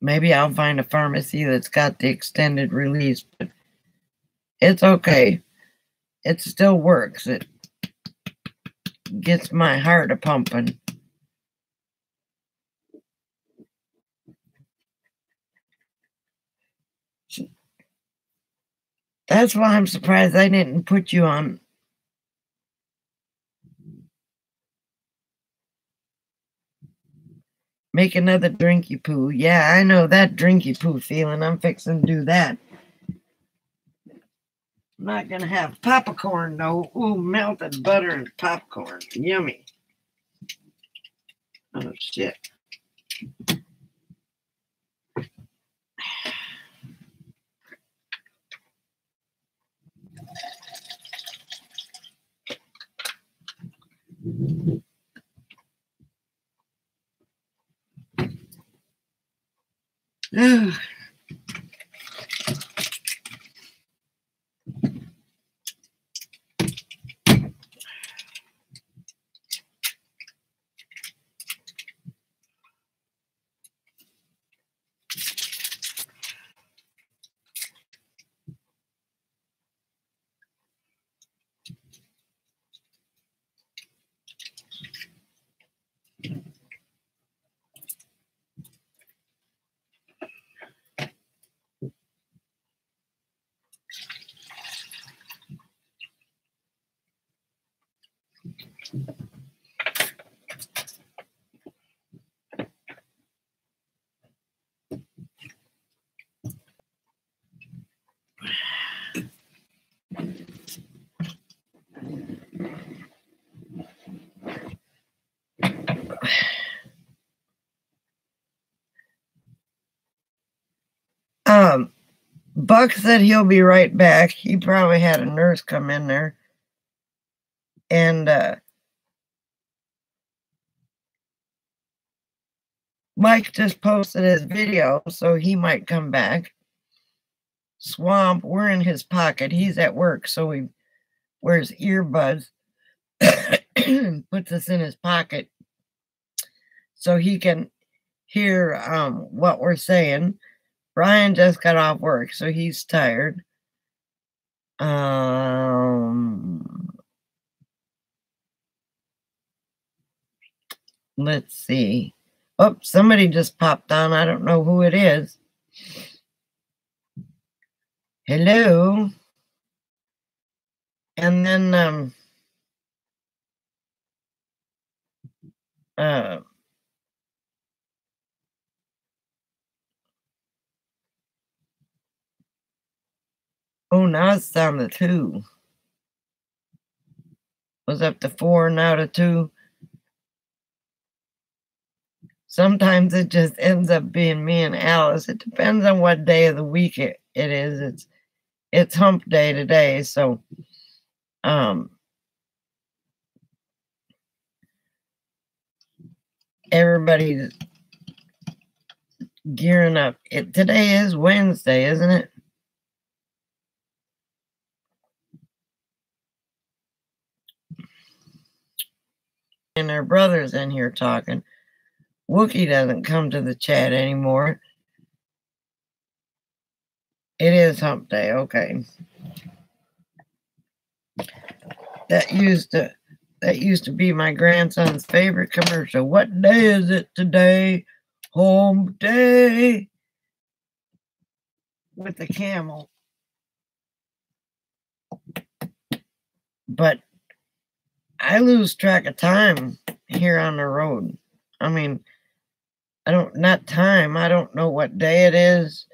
Maybe I'll find a pharmacy that's got the extended release, but it's okay. It still works. It gets my heart a pumping. That's why I'm surprised I didn't put you on. Make another drinky poo. Yeah, I know that drinky poo feeling. I'm fixing to do that. I'm not going to have popcorn, though. Ooh, melted butter and popcorn. Yummy. Oh, shit. Buck said he'll be right back. He probably had a nurse come in there. And Mike just posted his video, so he might come back. Swamp, we're in his pocket. He's at work, so he wears earbuds and puts us in his pocket so he can hear what we're saying. Brian just got off work, so he's tired. Let's see. Oh, somebody just popped on. I don't know who it is. Hello. And then oh, now it's down to 2. Was up to 4, now to 2. Sometimes it just ends up being me and Alice. It depends on what day of the week it is. It's hump day today, so everybody's gearing up. Today is Wednesday, isn't it? And their brother's in here talking. Wookie doesn't come to the chat anymore. It is hump day, okay. That used to be my grandson's favorite commercial. What day is it today? Hump day. With the camel. But I lose track of time here on the road. I mean, I don't know what day it is.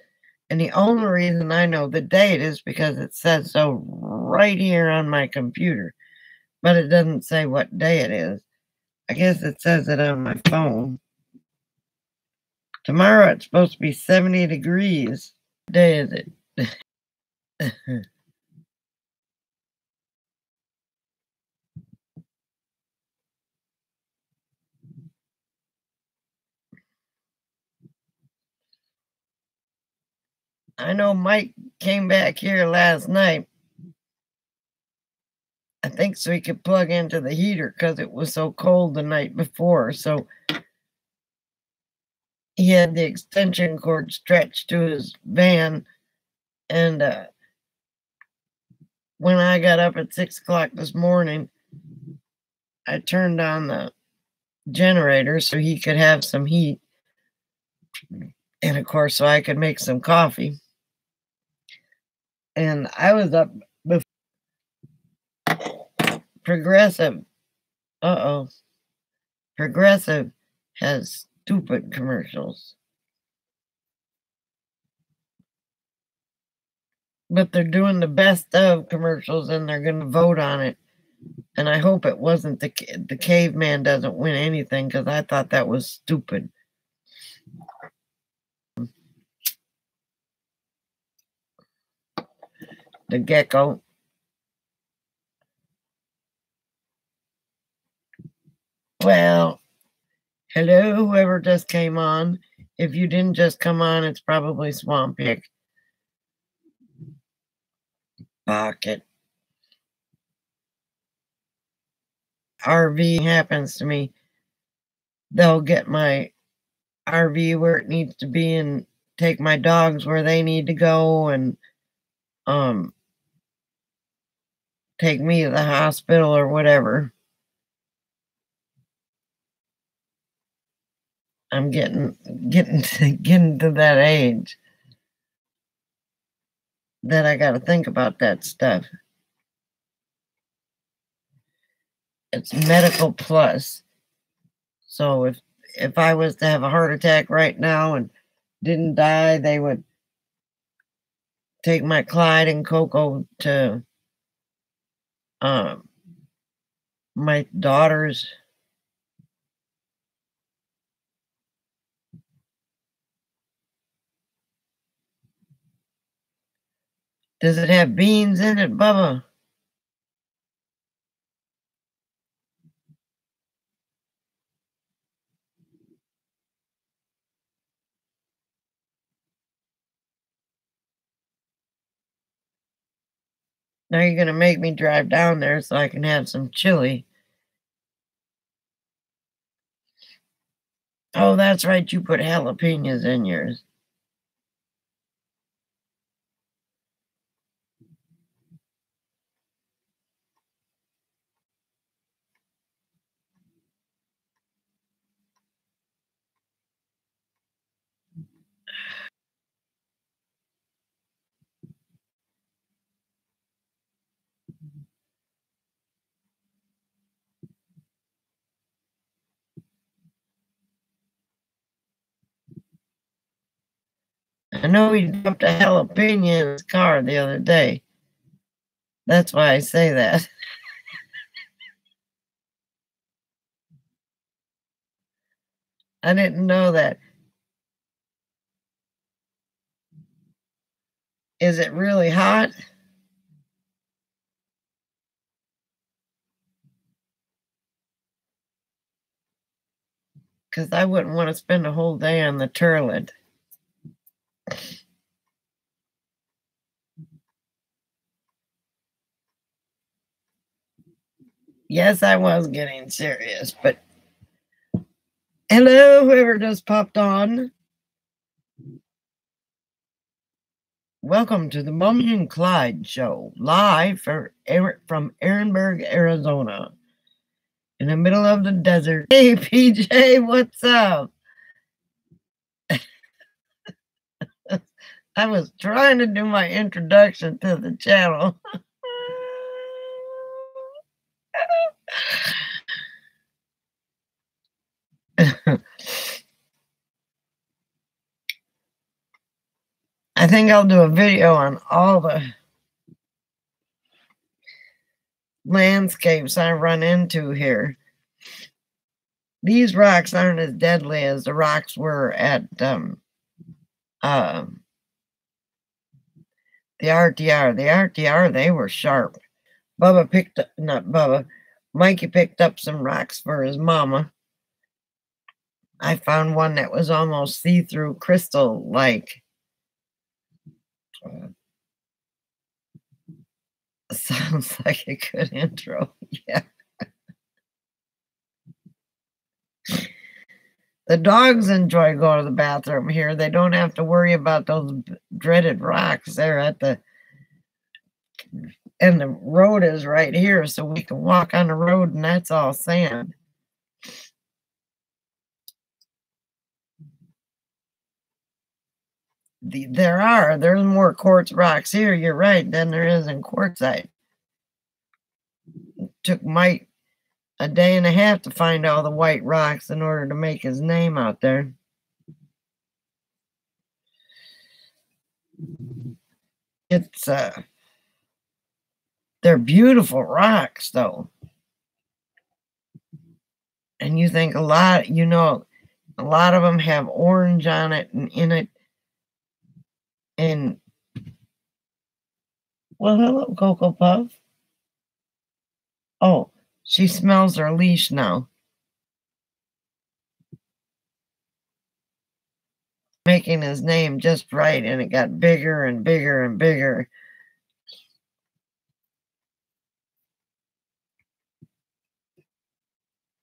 And the only reason I know the date is because it says so right here on my computer. But it doesn't say what day it is. I guess it says it on my phone. Tomorrow it's supposed to be 70 degrees. What day is it? I know Mike came back here last night. I think so he could plug into the heater because it was so cold the night before. So he had the extension cord stretched to his van. And when I got up at 6 o'clock this morning, I turned on the generator so he could have some heat. And of course, so I could make some coffee. And I was up before Progressive. Progressive has stupid commercials. But they're doing the best of commercials and they're going to vote on it. And I hope it wasn't the caveman doesn't win anything because I thought that was stupid. The gecko. Well, hello, whoever just came on. If you didn't just come on, it's probably Swamp Pick. Pocket. RV happens to me. They'll get my RV where it needs to be and take my dogs where they need to go and take me to the hospital or whatever. I'm getting to that age that I got to think about that stuff. It's Medical Plus. So if I was to have a heart attack right now and didn't die, they would take my Clyde and Coco to my daughter's Does it have beans in it, Bubba? Now you're going to make me drive down there so I can have some chili. Oh, that's right. You put jalapenos in yours. I know he dumped a jalapeno in his car the other day. That's why I say that. I didn't know that. Is it really hot? because I wouldn't want to spend a whole day on the toilet. Yes, I was getting serious, but hello, whoever just popped on. Welcome to the Mummy and Clyde show, live from Ehrenberg, Arizona, in the middle of the desert. Hey, PJ, what's up? I was trying to do my introduction to the channel. I think I'll do a video on all the landscapes I run into here. These rocks aren't as deadly as the rocks were at the RTR. The RTR, they were sharp. Mikey picked up some rocks for his mama. I found one that was almost see-through crystal-like. Sounds like a good intro. Yeah. The dogs enjoy going to the bathroom here. They don't have to worry about those dreaded rocks there and the road is right here, so we can walk on the road and that's all sand. There's more quartz rocks here, you're right, than there is in quartzite. It took Mike a day and a half to find all the white rocks in order to make his name out there. It's they're beautiful rocks though. And you think a lot of them have orange on it and in it. And well, hello, Cocoa Puff. Oh, she smells her leash now. Making his name just right, and it got bigger and bigger and bigger.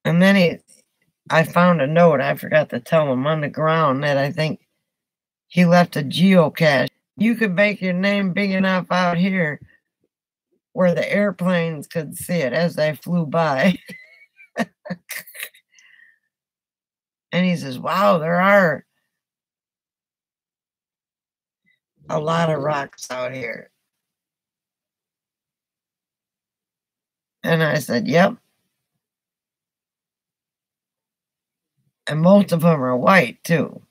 And then I found a note, I forgot to tell him, on the ground that I think he left a geocache. You could make your name big enough out here where the airplanes could see it as they flew by. And he says, wow, there are a lot of rocks out here. And I said, yep. And most of them are white, too.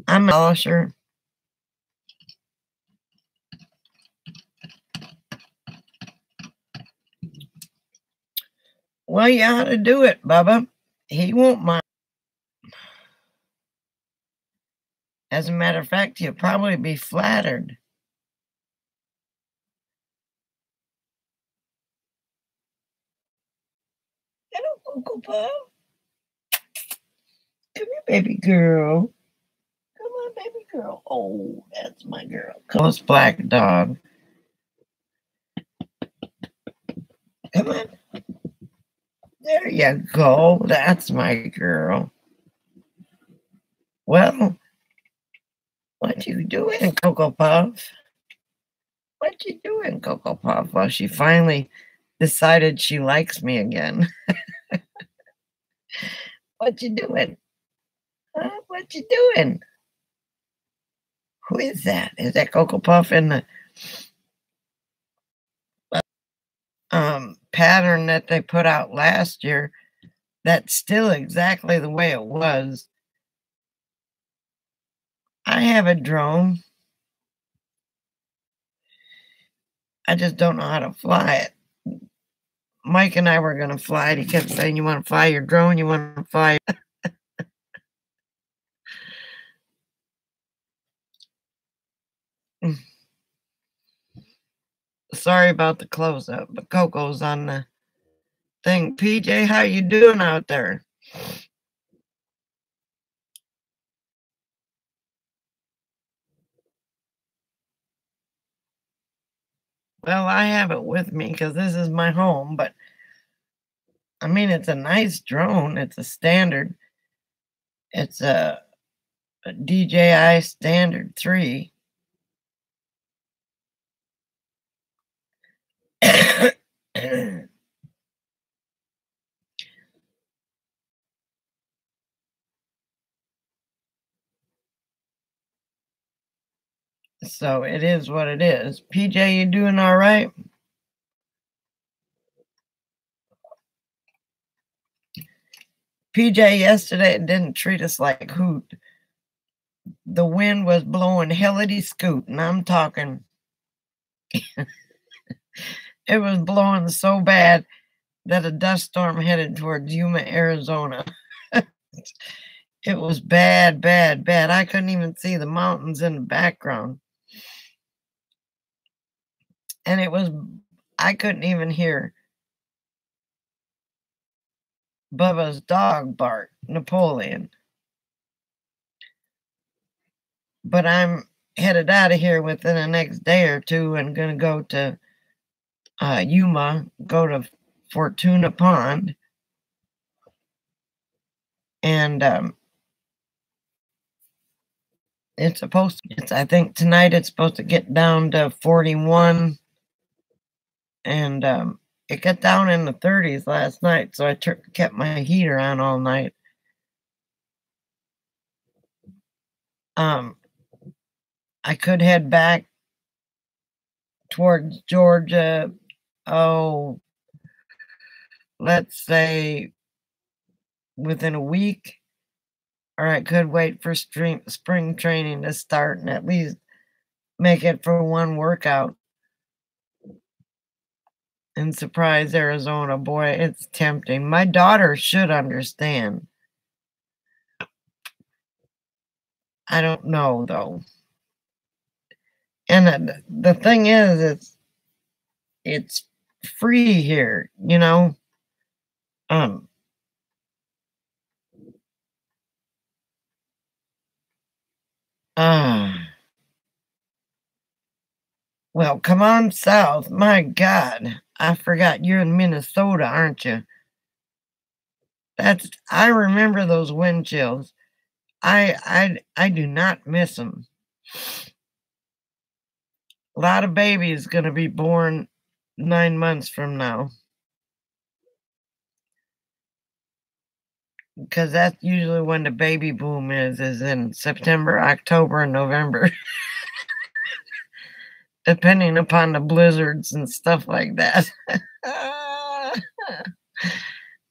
I'm a polisher. Well, you ought to do it, Bubba. He won't mind. As a matter of fact, he'll probably be flattered. Hello, Cocoa Puff. Come here, baby girl. Come on, baby girl. Oh, that's my girl. Close black dog. Come on. There you go. That's my girl. Well, what you doing, Cocoa Puff? What you doing, Cocoa Puff? Well, she finally decided she likes me again. What you doing? Huh? What you doing? Who is that? Is that Cocoa Puff in the pattern that they put out last year? That's still exactly the way it was. I have a drone. I just don't know how to fly it. Mike and I were going to fly it. He kept saying, you want to fly your drone? You want to fly it? Sorry about the close-up, but Coco's on the thing. PJ, how you doing out there? Well, I have it with me because this is my home, but I mean, it's a nice drone. It's a standard. It's a DJI Standard 3. So it is what it is. PJ, you doing all right? PJ, yesterday it didn't treat us like hoot. The wind was blowing hellity scoot, and I'm talking, it was blowing so bad that a dust storm headed towards Yuma, Arizona. It was bad, bad, bad. I couldn't even see the mountains in the background. And I couldn't even hear Bubba's dog bark, Napoleon. But I'm headed out of here within the next day or two and going to go to Yuma, go to Fortuna Pond. And I think tonight it's supposed to get down to 41. And it got down in the 30s last night, so I kept my heater on all night. I could head back towards Georgia, let's say within a week, or I could wait for spring training to start and at least make it for one workout. And Surprise, Arizona, boy, it's tempting. My daughter should understand. I don't know, though. And the thing is, it's free here, you know? Well, come on south. My God, I forgot you're in Minnesota, aren't you? I remember those wind chills. I do not miss them. A lot of babies going to be born 9 months from now. Because that's usually when the baby boom is in September, October, and November. Depending upon the blizzards and stuff like that.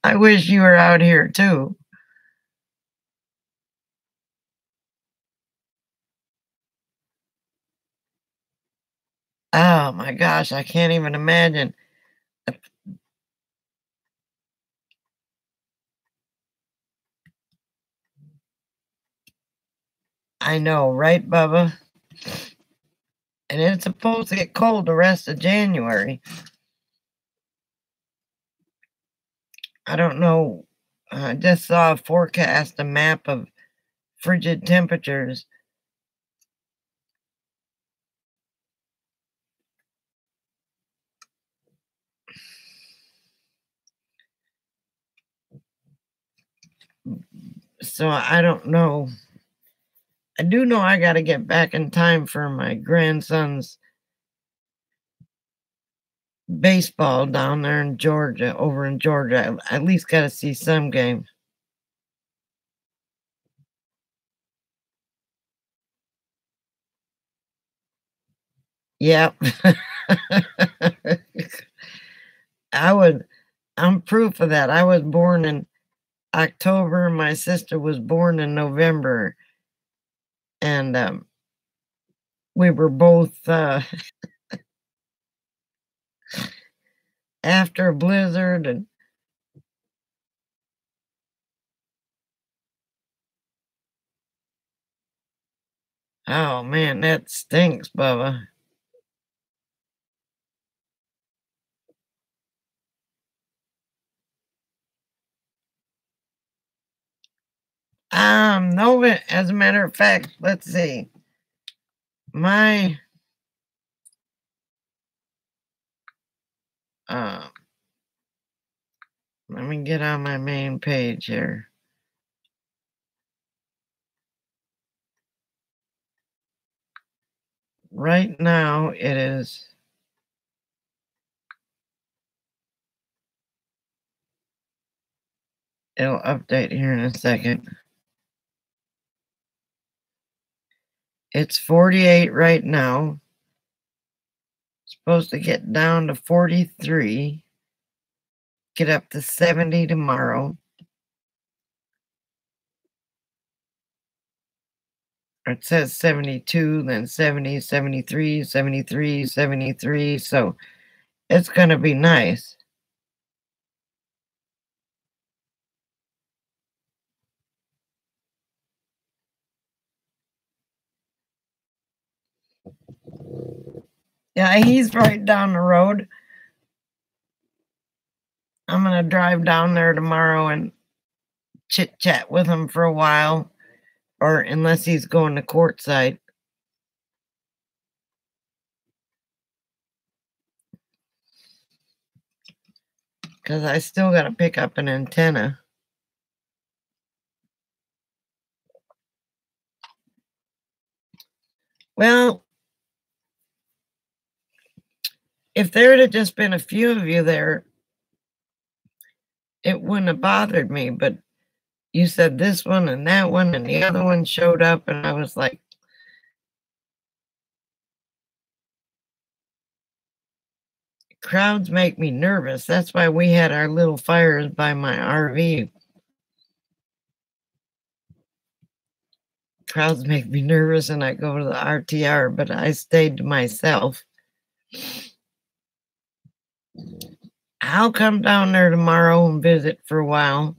I wish you were out here too. Oh my gosh, I can't even imagine. I know, right, Bubba? And it's supposed to get cold the rest of January. I don't know. I just saw a forecast, a map of frigid temperatures. So I don't know. I do know I got to get back in time for my grandson's baseball down there in Georgia, over in Georgia. I at least got to see some games. Yep. I'm proof of that. I was born in October. My sister was born in November. And we were both after a blizzard. And oh man, that stinks, Bubba. No, as a matter of fact, let's see. My let me get on my main page here. Right now it is it'll update here in a second. It's 48 right now. Supposed to get down to 43. Get up to 70 tomorrow. It says 72, then 70, 73, 73, 73. So it's going to be nice. Yeah, he's right down the road. I'm going to drive down there tomorrow and chit chat with him for a while, or unless he's going to courtside. Because I still got to pick up an antenna. Well, if there had just been a few of you there, it wouldn't have bothered me. But you said this one and that one and the other one showed up, and I was like, crowds make me nervous. That's why we had our little fires by my RV. Crowds make me nervous, and I go to the RTR, but I stayed to myself. I'll come down there tomorrow and visit for a while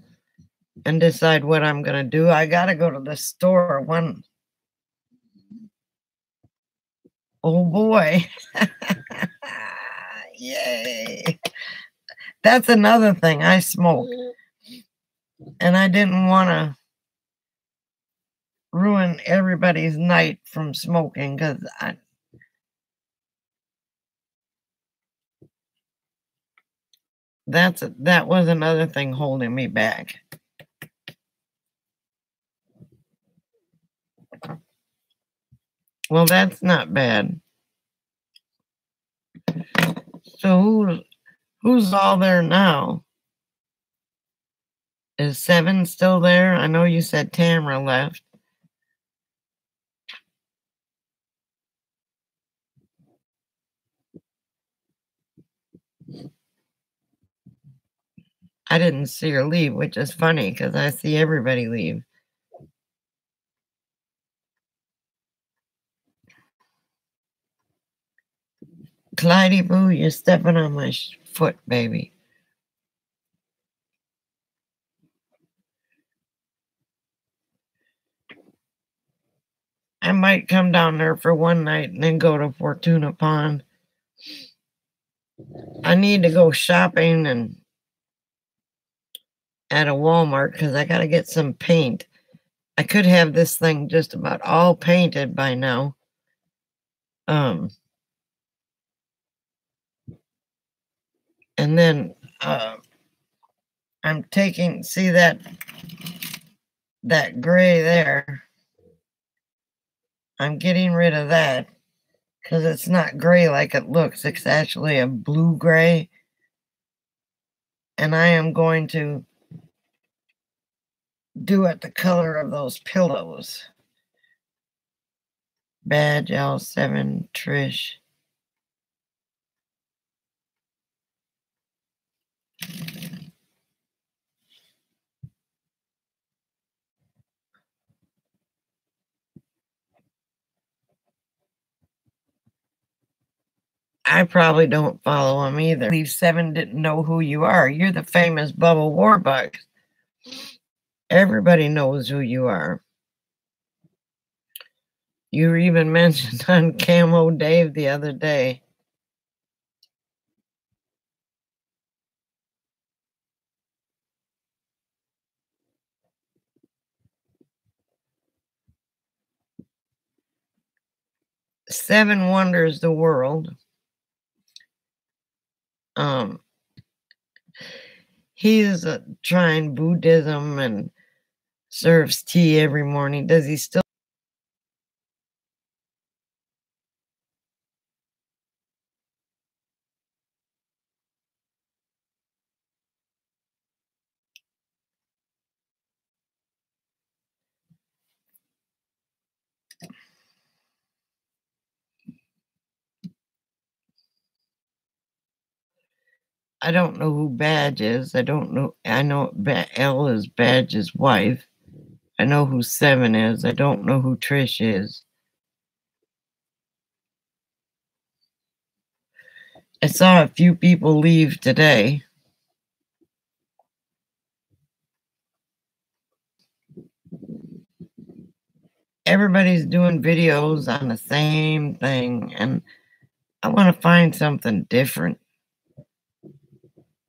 and decide what I'm going to do. I got to go to the store. Oh boy. Yay. That's another thing. I smoke. And I didn't want to ruin everybody's night from smoking because that was another thing holding me back. Well, that's not bad. So who's all there now? Is 7 still there? I know you said Tamara left. I didn't see her leave, which is funny because I see everybody leave. Clyde Boo, you're stepping on my foot, baby. I might come down there for one night and then go to Fortuna Pond. I need to go shopping and at a Walmart because I got to get some paint. I could have this thing just about all painted by now. And then I'm taking, see that gray there. I'm getting rid of that because it's not gray like it looks. It's actually a blue gray. And I am going to do it the color of those pillows. Badge L7 Trish. I probably don't follow him either. I believe 7 didn't know who you are. You're the famous Bubba Warbucks. Everybody knows who you are. You were even mentioned on Camo Dave the other day. Seven Wonders of the World. He's trying Buddhism and serves tea every morning. Does he still? I don't know who Badge is. I don't know. I know Elle is Badge's wife. I know who Seven is. I don't know who Trish is. I saw a few people leave today. Everybody's doing videos on the same thing, and I want to find something different.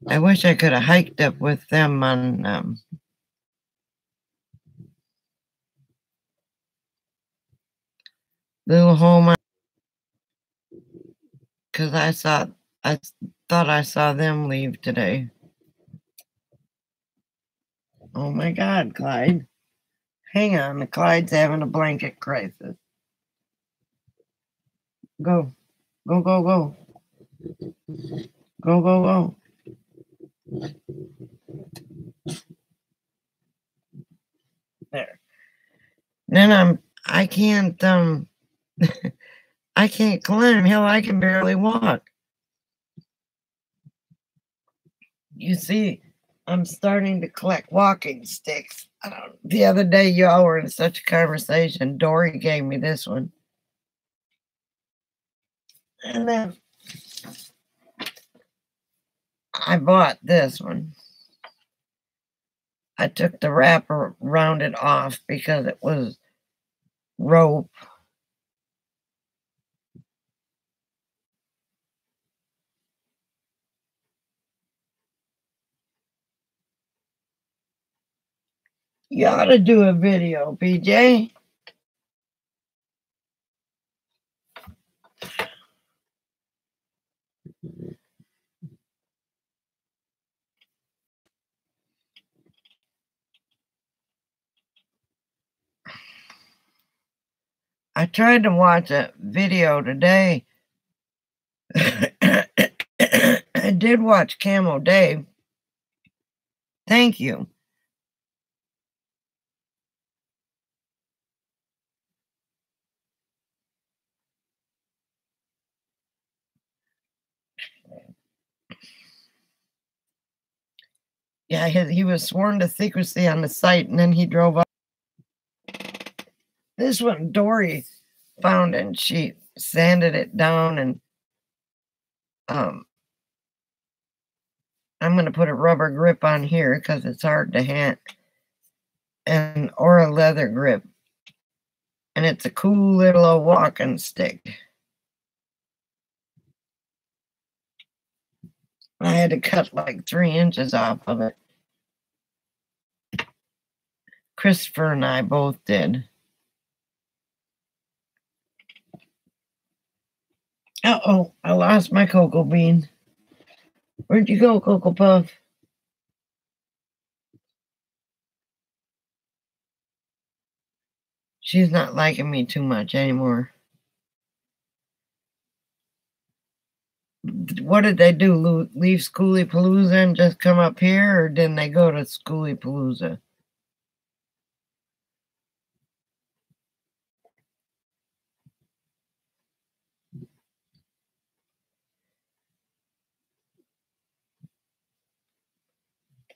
I wish I could have hiked up with them on Little Home, because I thought I saw them leave today. Oh my God, Clyde. Hang on, Clyde's having a blanket crisis. Go. Go, go, go. Go, go, go. There. Then I can't I can't climb. Hell, I can barely walk. You see, I'm starting to collect walking sticks. The other day, y'all were in such a conversation. Dory gave me this one. And then I bought this one. I took the wrapper, rounded off because it was rope. You ought to do a video, PJ. I tried to watch a video today. I did watch Camo Dave. Thank you. Yeah, he was sworn to secrecy on the site, and then he drove up. This one Dory found, and she sanded it down, and I'm going to put a rubber grip on here because it's hard to hand, or a leather grip. And it's a cool little walking stick. I had to cut like 3 inches off of it. Christopher and I both did. Uh-oh, I lost my cocoa bean. Where'd you go, Cocoa Puff? She's not liking me too much anymore. What did they do? Leave Schoolie Palooza and just come up here, or didn't they go to Schoolie Palooza?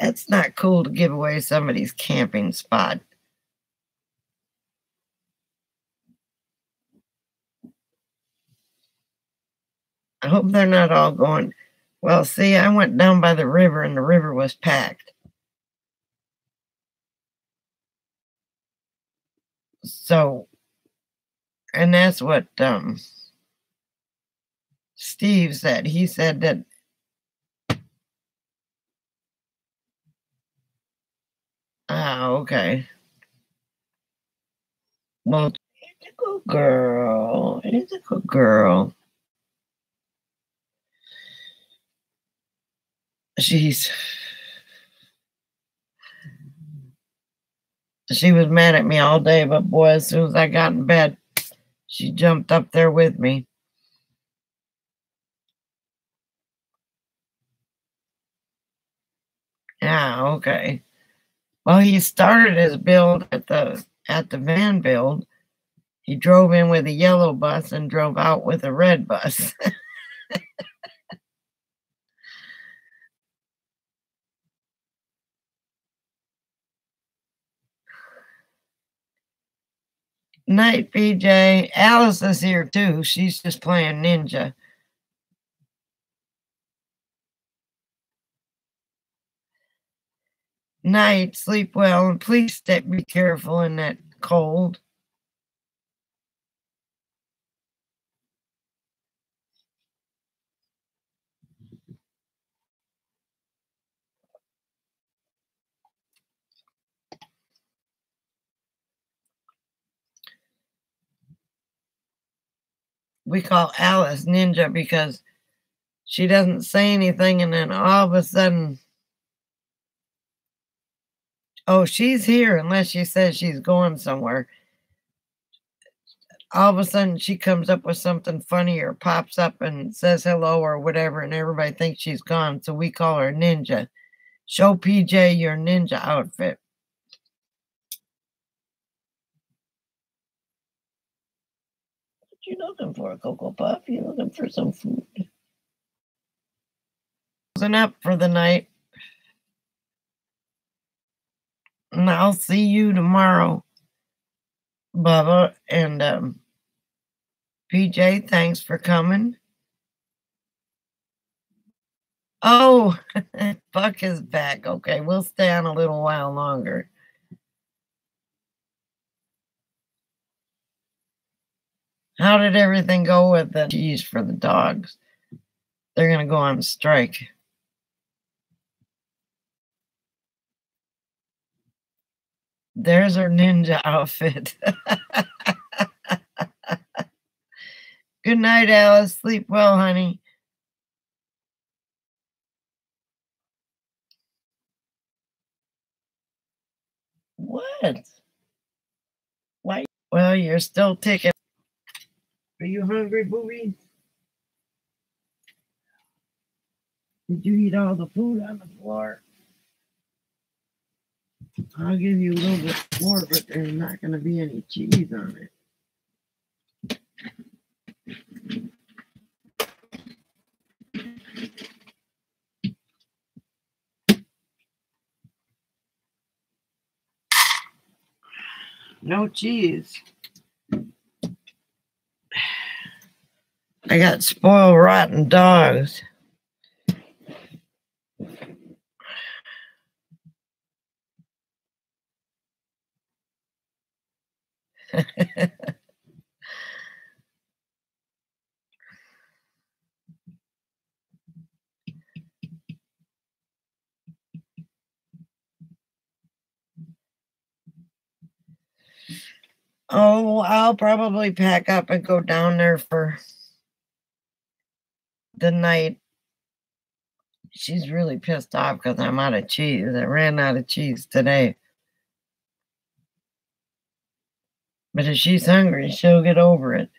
That's not cool to give away somebody's camping spot. I hope they're not all going. Well, see, I went down by the river and the river was packed. So, and that's what Steve said. He said that okay. Well, Good girl. He's a good girl. She was mad at me all day, but boy, as soon as I got in bed, she jumped up there with me. Yeah, okay. Well, he started his build at the van build. He drove in with a yellow bus and drove out with a red bus. Night, PJ. Alice is here too. She's just playing ninja. Night, sleep well, and please be careful in that cold. We call Alice Ninja because she doesn't say anything, and then all of a sudden, oh, she's here unless she says she's going somewhere. All of a sudden, she comes up with something funny or pops up and says hello or whatever, and everybody thinks she's gone, so we call her Ninja. Show PJ your ninja outfit. What you looking for, Cocoa Puff? You looking for some food? Closing up for the night. And I'll see you tomorrow, Bubba. And PJ, thanks for coming. Oh, Buck is back. Okay, we'll stay on a little while longer. How did everything go with the cheese for the dogs? They're going to go on strike. There's her ninja outfit. Good night, Alice. Sleep well, honey. What? Why? Well, you're still ticking. Are you hungry, booby? Did you eat all the food on the floor? I'll give you a little bit more, but there's not going to be any cheese on it. No cheese. I got spoiled, rotten dogs. Oh, I'll probably pack up and go down there for the night. She's really pissed off because I'm out of cheese. I ran out of cheese today. But if she's hungry, she'll get over it.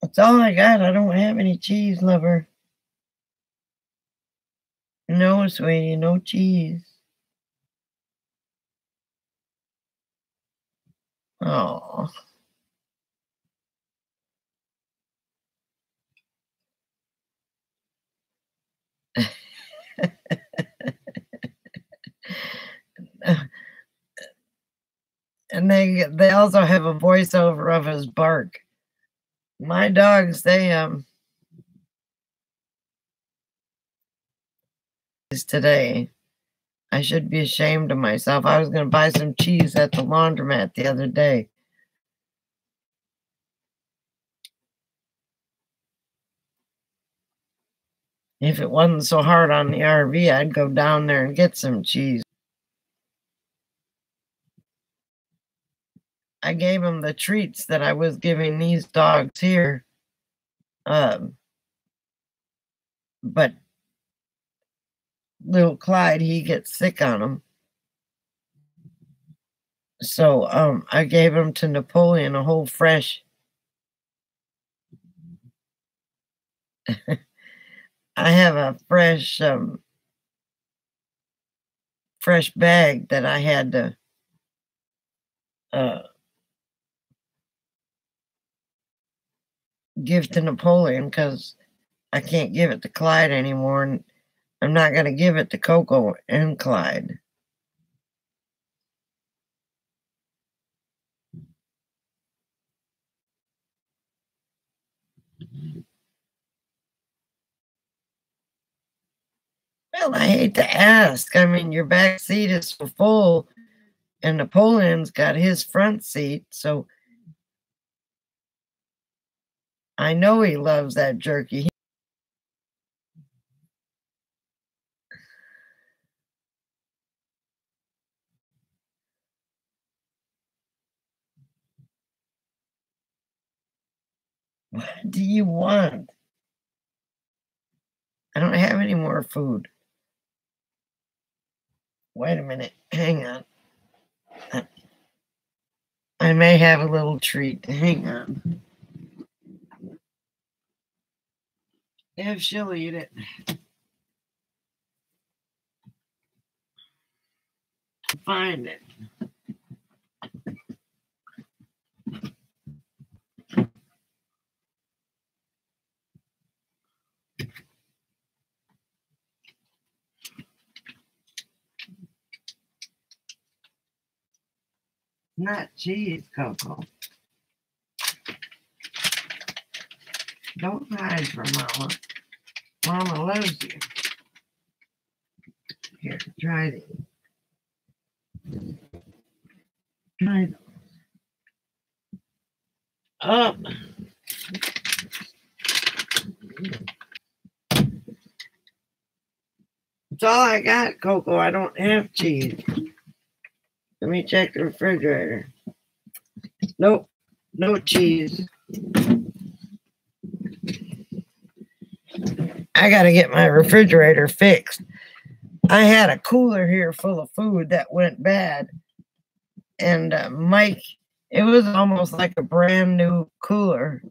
That's all I got. I don't have any cheese, lover. No, sweetie, no cheese. Oh. And they also have a voiceover of his bark. My dogs, today. I should be ashamed of myself. I was going to buy some cheese at the laundromat the other day. If it wasn't so hard on the RV, I'd go down there and get some cheese. I gave him the treats that I was giving these dogs here. But little Clyde, he gets sick on them. So I gave him to Napoleon a whole fresh. I have a fresh bag that I had to give to Napoleon because I can't give it to Clyde anymore, and I'm not going to give it to Coco and Clyde. Well, I hate to ask. I mean, your back seat is so full, and Napoleon's got his front seat, so I know he loves that jerky. What do you want? I don't have any more food. Wait a minute. Hang on. I may have a little treat. Hang on. If she'll eat it. Find it. Not cheese, Coco. Don't hide from Mama. Mama loves you. Here, try these. Try those. Up. That's all I got, Coco. I don't have cheese. Let me check the refrigerator. Nope, no cheese. I got to get my refrigerator fixed. I had a cooler here full of food that went bad. And Mike, it was almost like a brand new cooler.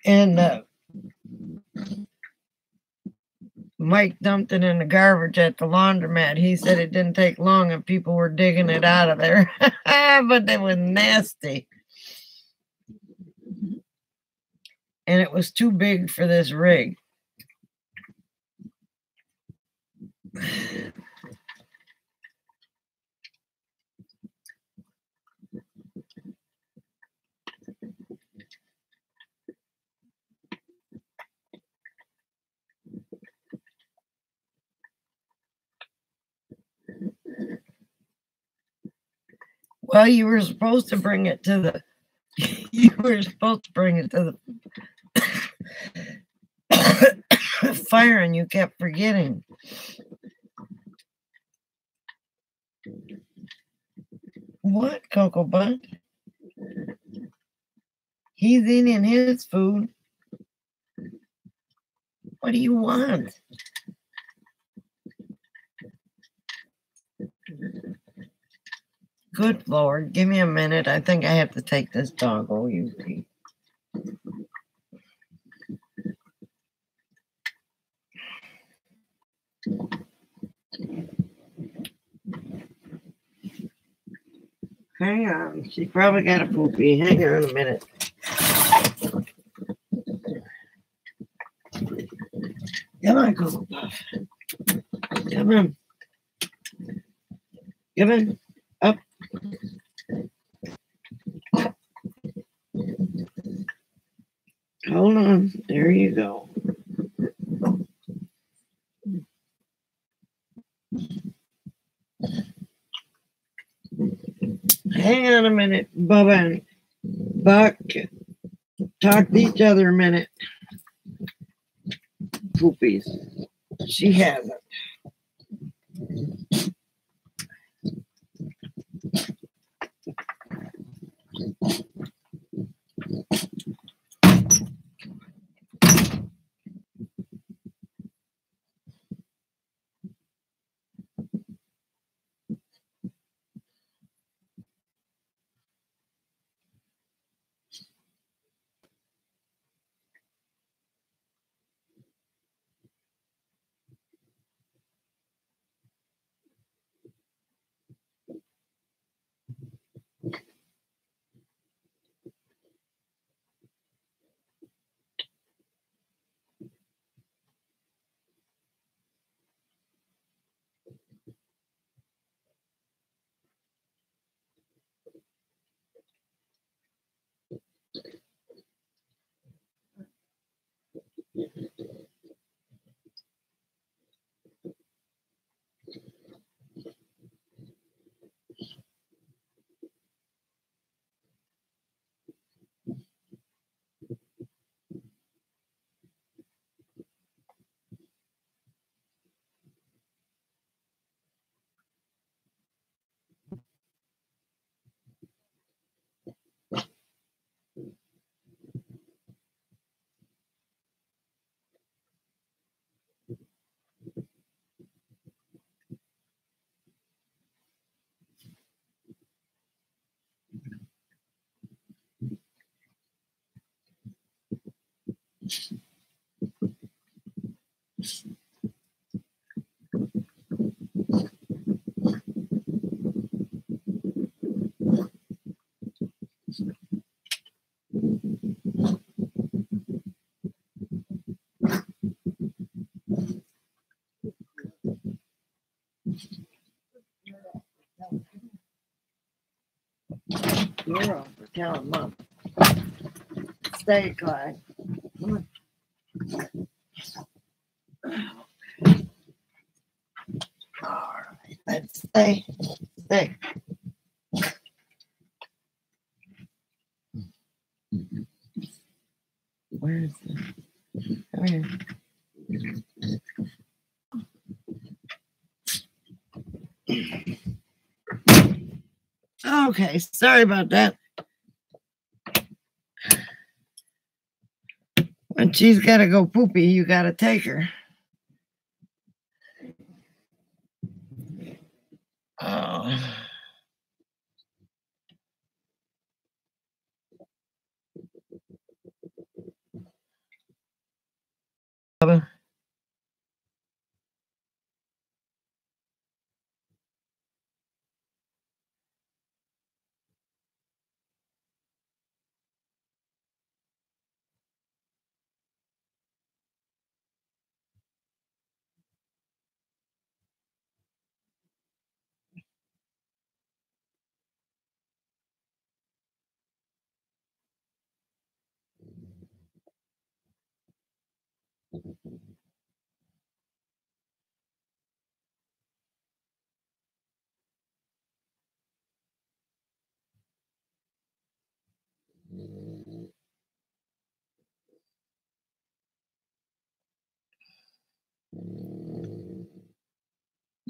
And Mike dumped it in the garbage at the laundromat. He said it didn't take long and people were digging it out of there. But it was nasty. And it was too big for this rig. Well, you were supposed to bring it to the fire and you kept forgetting. What, Coco Butt? He's eating his food. What do you want? Good Lord, give me a minute. I think I have to take this doggo, you see. Hang on. She's probably got a poopy. Hang on a minute. Come on, Coco Puff. Come on. Come on. Up. Hold on. There you go. hang on a minute, Bubba and Buck. Talk to each other a minute. Poopies. She hasn't. You're off for telling Mom. Stay, Clyde. Come on. All right, let's stay. Stay. Where is it? Come here. Okay, sorry about that. When she's got to go poopy, you got to take her. Oh.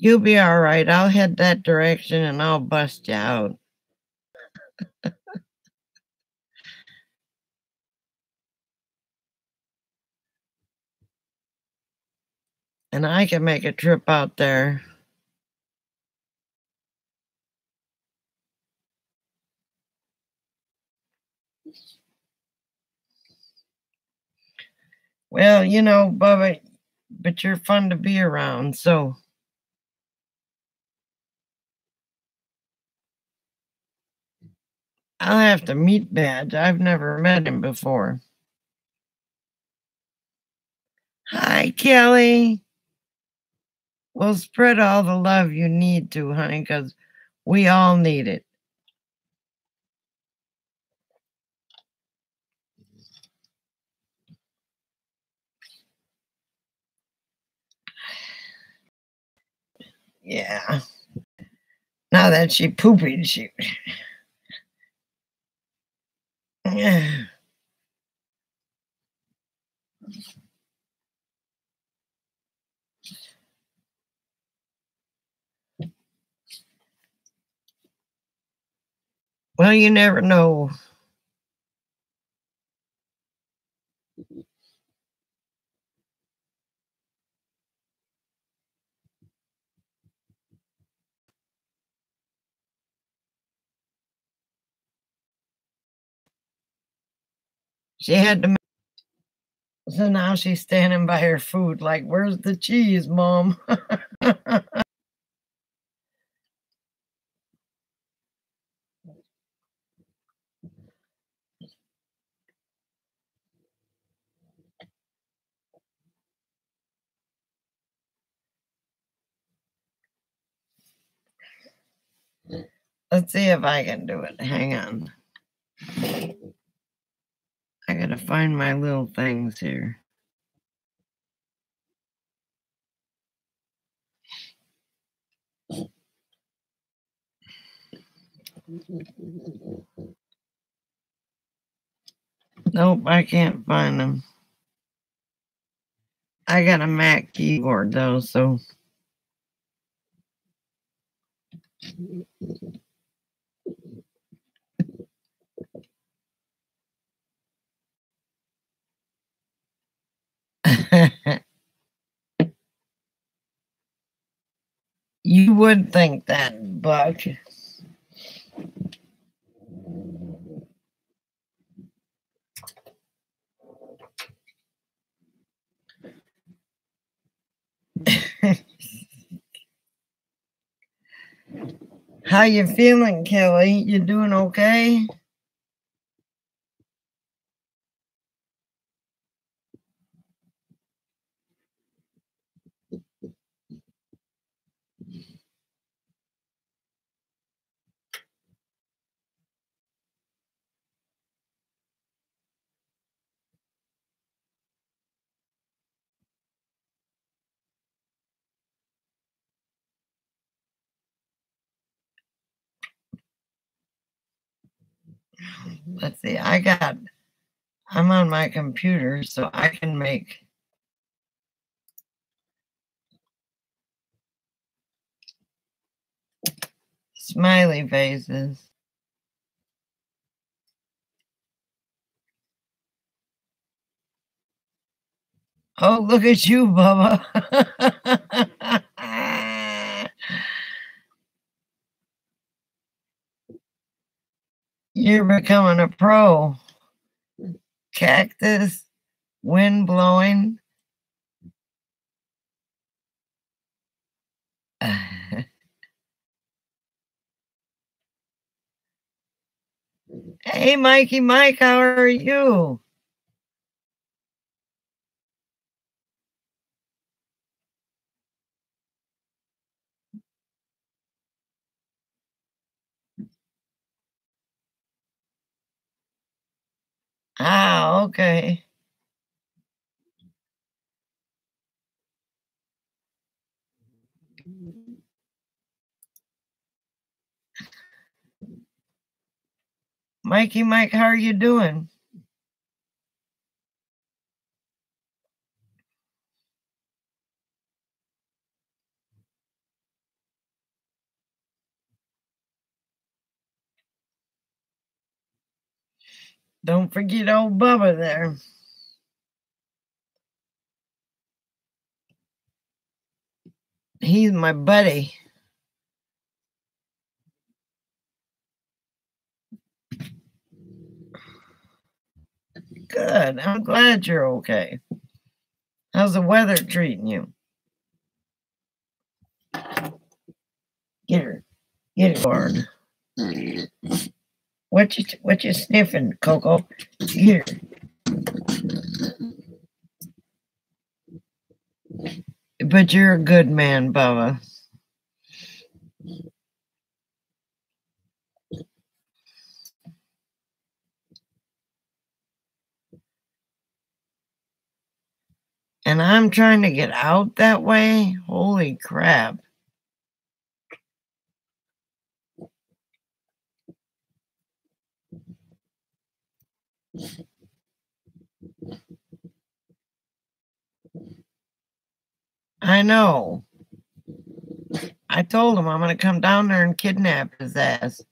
You'll be all right. I'll head that direction and I'll bust you out. And I can make a trip out there. Well, you know, Bubba, but you're fun to be around, so. I'll have to meet Badge. I've never met him before. Hi, Kelly. Well, spread all the love you need to, honey, because we all need it. Yeah. Now that she pooped, she Well, you never know. She had to. So now she's standing by her food, like, where's the cheese, Mom? Let's see if I can do it. Hang on. I gotta find my little things here. Nope, I can't find them. I got a Mac keyboard though, so. You would think that, Buck. How you feeling, Kelly? You doing okay? Let's see, I'm on my computer, so I can make smiley faces. Oh, look at you, Bubba. You're becoming a pro. Cactus, wind blowing. Hey, Mikey Mike, how are you? Ah, okay. Mikey Mike, how are you doing? Don't forget old Bubba there. He's my buddy. Good. I'm glad you're okay. How's the weather treating you? Get her. Get her, Lord. What you sniffing, Coco? Get her. But you're a good man, Bubba. And I'm trying to get out that way. Holy crap. I know. I told him I'm going to come down there and kidnap his ass.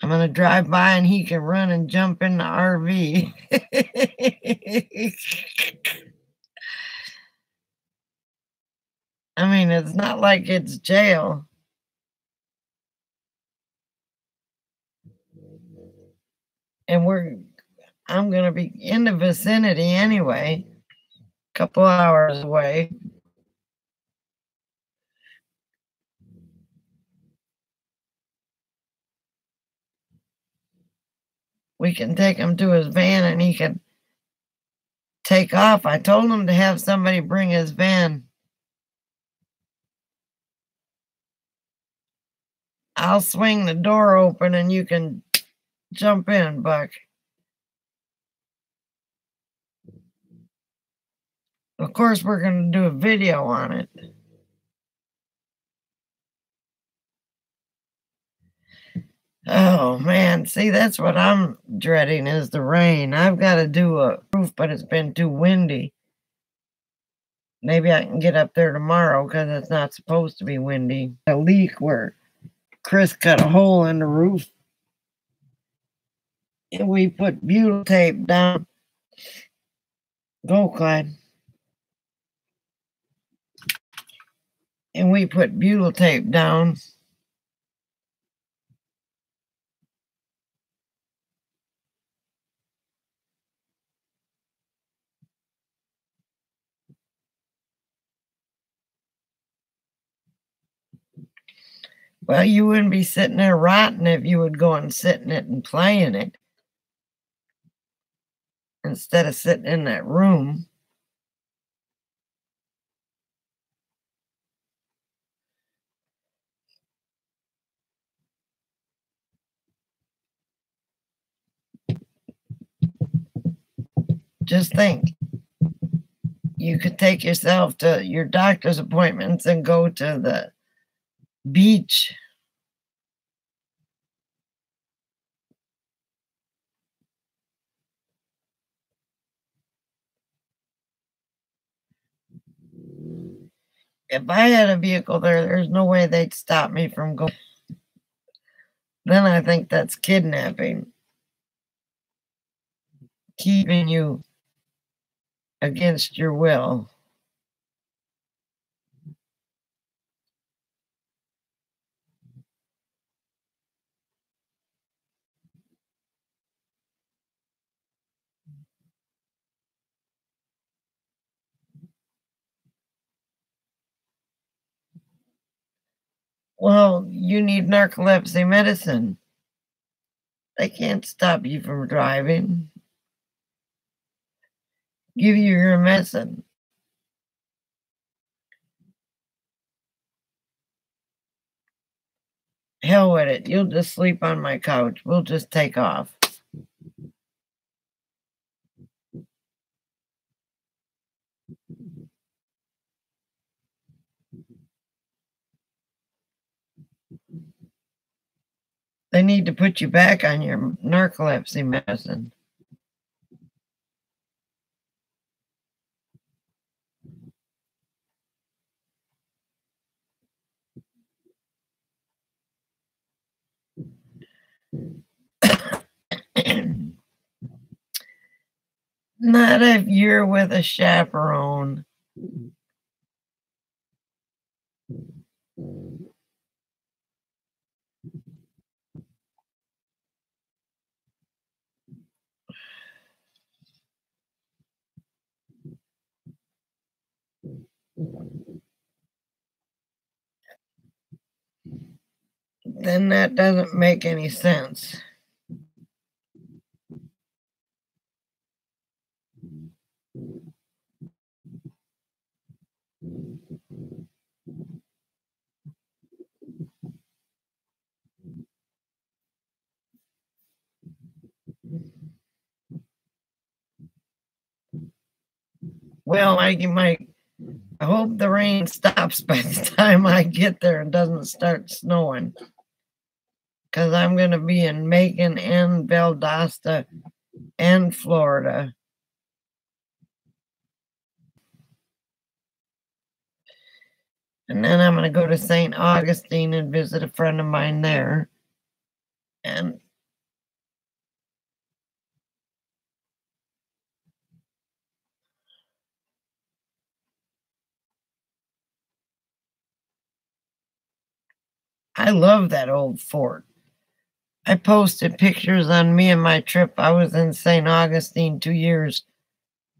I'm going to drive by and he can run and jump in the RV. I mean, it's not like it's jail. And I'm going to be in the vicinity anyway, a couple hours away. We can take him to his van and he can take off. I told him to have somebody bring his van. I'll swing the door open and you can jump in, Buck. Of course, we're going to do a video on it. Oh, man. See, that's what I'm dreading is the rain. I've got to do a roof, but it's been too windy. Maybe I can get up there tomorrow because it's not supposed to be windy. A leak where Chris cut a hole in the roof. And we put butyl tape down. Go, Clyde. And we put butyl tape down. Well, you wouldn't be sitting there rotting if you would go and sit in it and play in it instead of sitting in that room. Just think, you could take yourself to your doctor's appointments and go to the beach. If I had a vehicle there's no way they'd stop me from going. Then I think that's kidnapping. Keeping you against your will. Well, you need narcolepsy medicine. They can't stop you from driving. Give you your medicine. Hell with it. You'll just sleep on my couch. We'll just take off. They need to put you back on your narcolepsy medicine. Not if you're with a chaperone. Then that doesn't make any sense. Well, I hope the rain stops by the time I get there and doesn't start snowing. Because I'm going to be in Macon and Valdosta and Florida. And then I'm going to go to St. Augustine and visit a friend of mine there. And I love that old fort. I posted pictures on me and my trip. I was in St. Augustine 2 years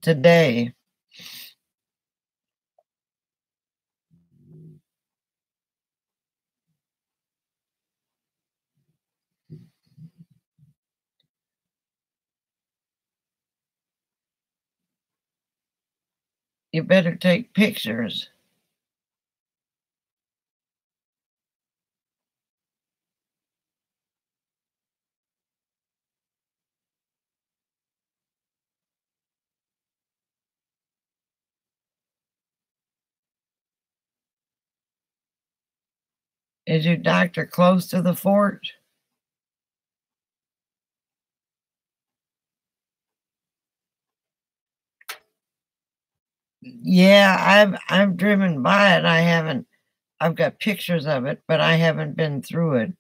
today. You better take pictures. Is your doctor close to the fort? Yeah, I've driven by it. I've got pictures of it, but I haven't been through it.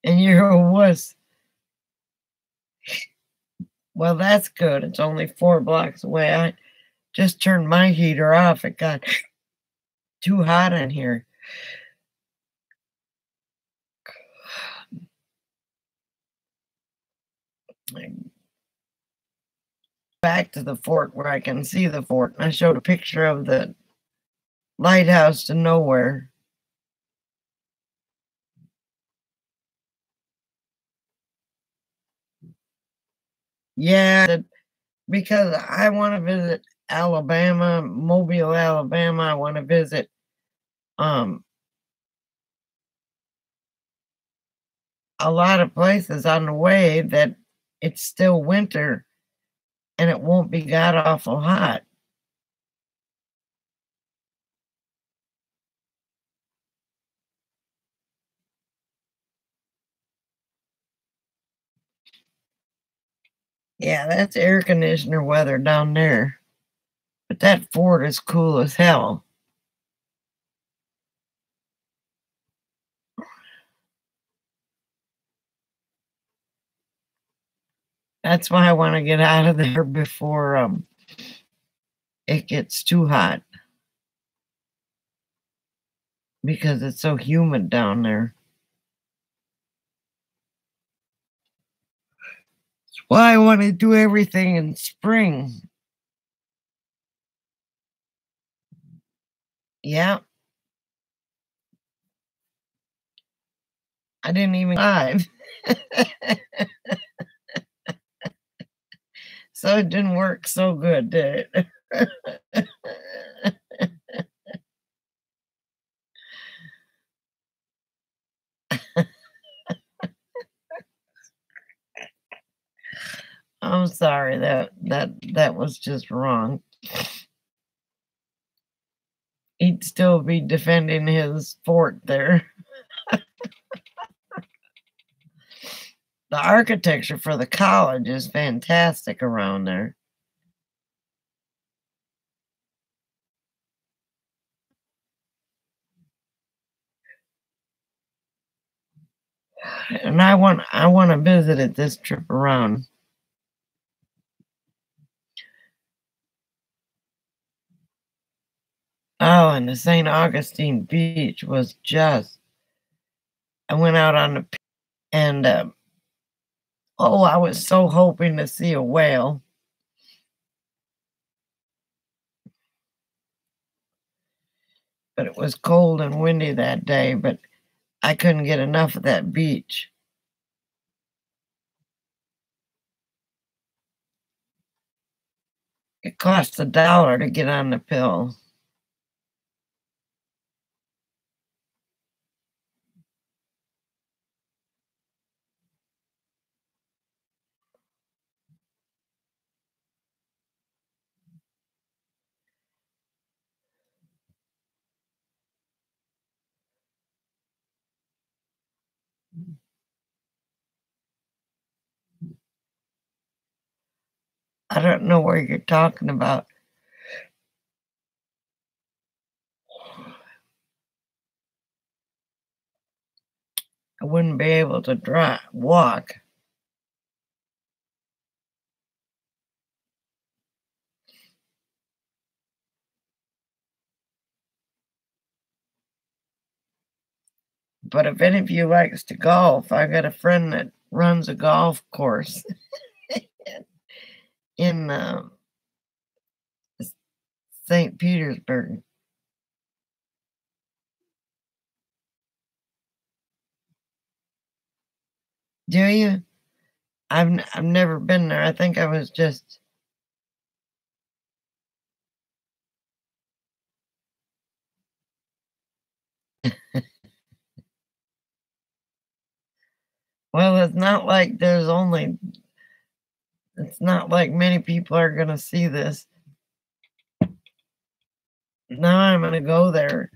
And you're a wuss. Well, that's good. It's only 4 blocks away. I just turned my heater off. It got too hot in here. Back to the fort where I can see the fort. I showed a picture of the lighthouse to nowhere. Yeah, because I want to visit Alabama, Mobile, Alabama. I want to visit a lot of places on the way that it's still winter and it won't be god awful hot. Yeah, that's air conditioner weather down there. But that fort is cool as hell. That's why I want to get out of there before it gets too hot. Because it's so humid down there. That's why I want to do everything in spring. Yeah. I didn't even drive. So it didn't work so good, did it? I'm sorry, that was just wrong. He'd still be defending his fort there. The architecture for the college is fantastic around there. And I want to visit it this trip around. Oh, and the St. Augustine beach was just, I went out on the, and I was so hoping to see a whale. But it was cold and windy that day, but I couldn't get enough of that beach. It cost $1 to get on the pill. I don't know where you're talking about. I wouldn't be able to walk. But if any of you likes to golf, I got a friend that runs a golf course in St. Petersburg. Do you? I've never been there. I think I was just well, it's not like it's not like many people are gonna see this. Now I'm gonna go there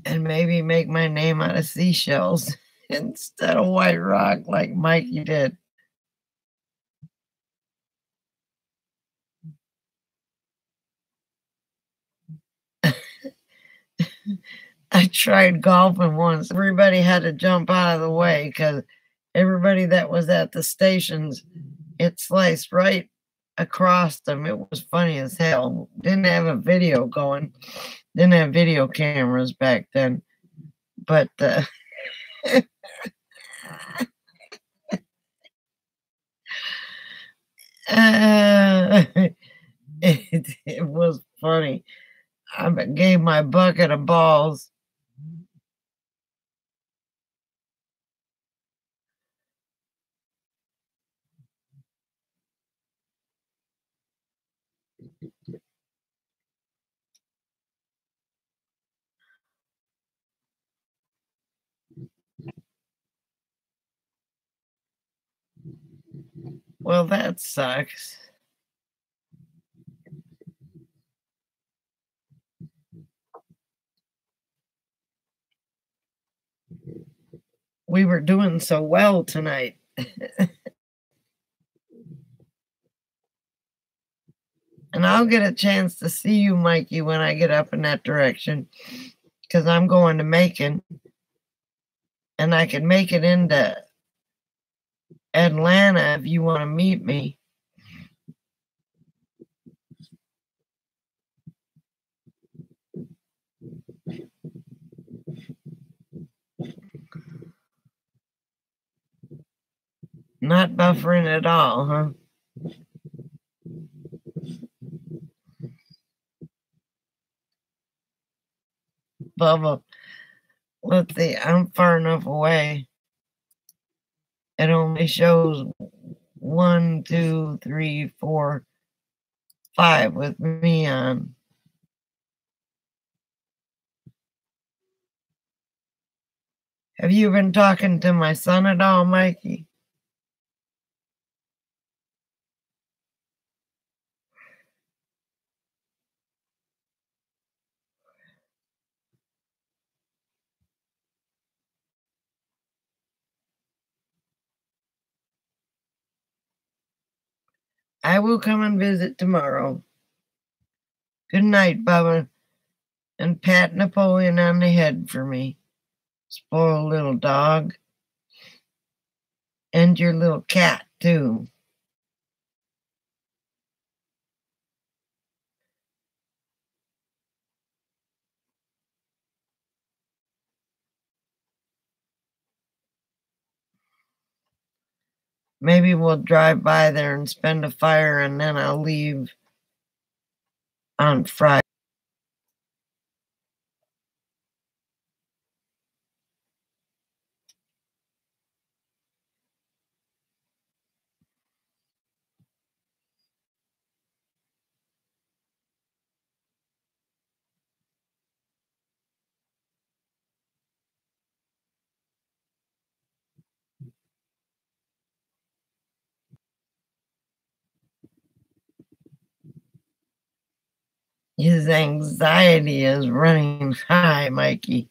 and maybe make my name out of seashells instead of white rock like Mikey did. I tried golfing once. Everybody had to jump out of the way because everybody that was at the stations, it sliced right across them. It was funny as hell. Didn't have a video going. Didn't have video cameras back then. But it was funny. I gave my bucket of balls. Well, that sucks. We were doing so well tonight. And I'll get a chance to see you, Mikey, when I get up in that direction, because I'm going to Macon, and I can make it into Atlanta if you want to meet me. Not buffering at all, huh? Bubba, let's see, I'm far enough away. It only shows 1, 2, 3, 4, 5 with me on. Have you been talking to my son at all, Mikey? I will come and visit tomorrow. Good night, Bubba, and pat Napoleon on the head for me. Spoiled little dog. And your little cat, too. Maybe we'll drive by there and spend a fire, and then I'll leave on Friday. His anxiety is running high, Mikey.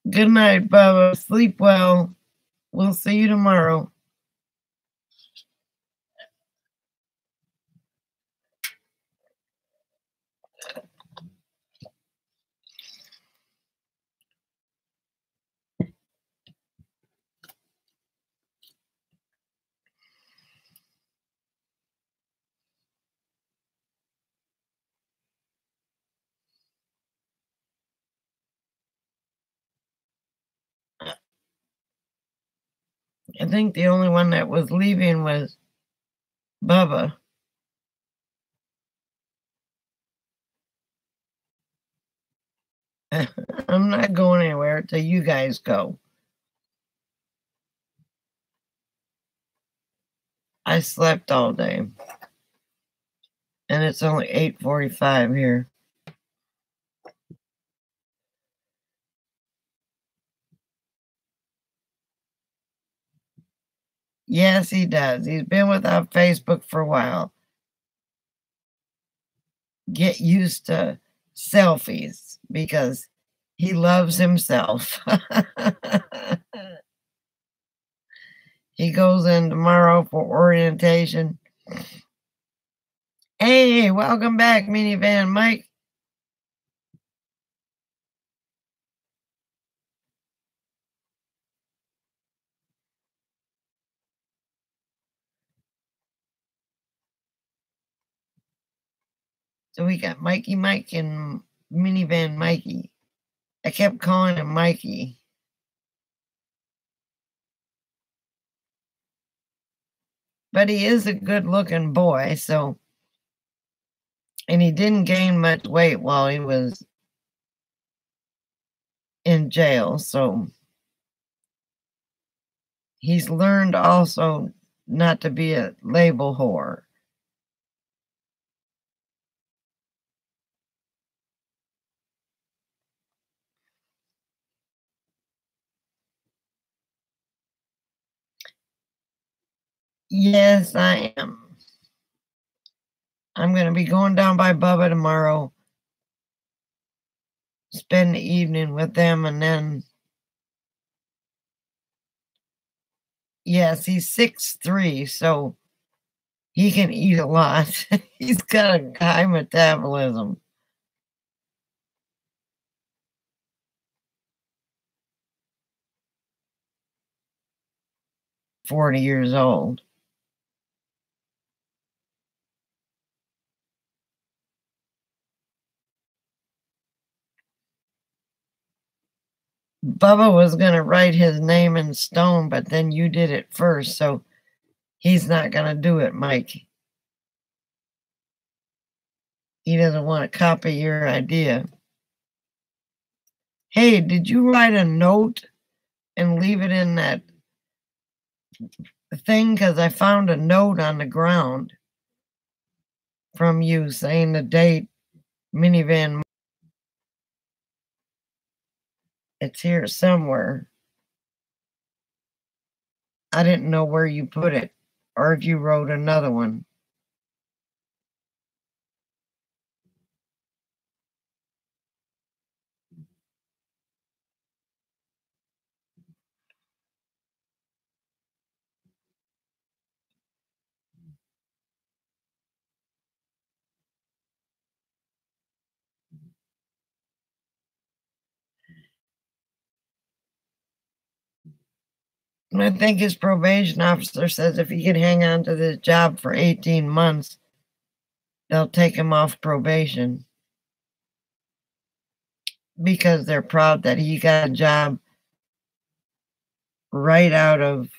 Good night, Bubba. Sleep well. We'll see you tomorrow. I think the only one that was leaving was Bubba. I'm not going anywhere till you guys go. I slept all day. And it's only 8:45 here. Yes, he does. He's been without Facebook for a while. Get used to selfies because he loves himself. He goes in tomorrow for orientation. Hey, welcome back, Minivan Mike. So we got Mikey Mike and Minivan Mikey. I kept calling him Mikey. But he is a good looking boy, so, and he didn't gain much weight while he was in jail, so he's learned also not to be a label whore. Yes, I am. I'm going to be going down by Bubba tomorrow, spend the evening with them, and then, yes, he's 6'3", so he can eat a lot. He's got a high metabolism. "40 years old. Bubba was going to write his name in stone, but then you did it first, so he's not going to do it, Mike. He doesn't want to copy your idea. Hey, did you write a note and leave it in that thing? Because I found a note on the ground from you saying the date, Minivan. It's here somewhere. I didn't know where you put it or if you wrote another one. I think his probation officer says if he can hang on to this job for 18 months, they'll take him off probation because they're proud that he got a job right out of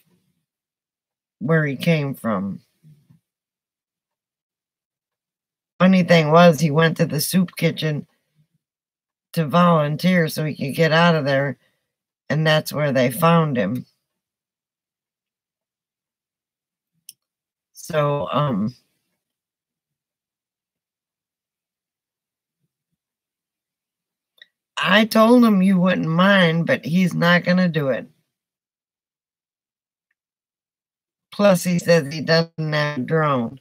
where he came from. Funny thing was, he went to the soup kitchen to volunteer so he could get out of there, and that's where they found him. So, I told him you wouldn't mind, but he's not going to do it. Plus, he says he doesn't have a drone.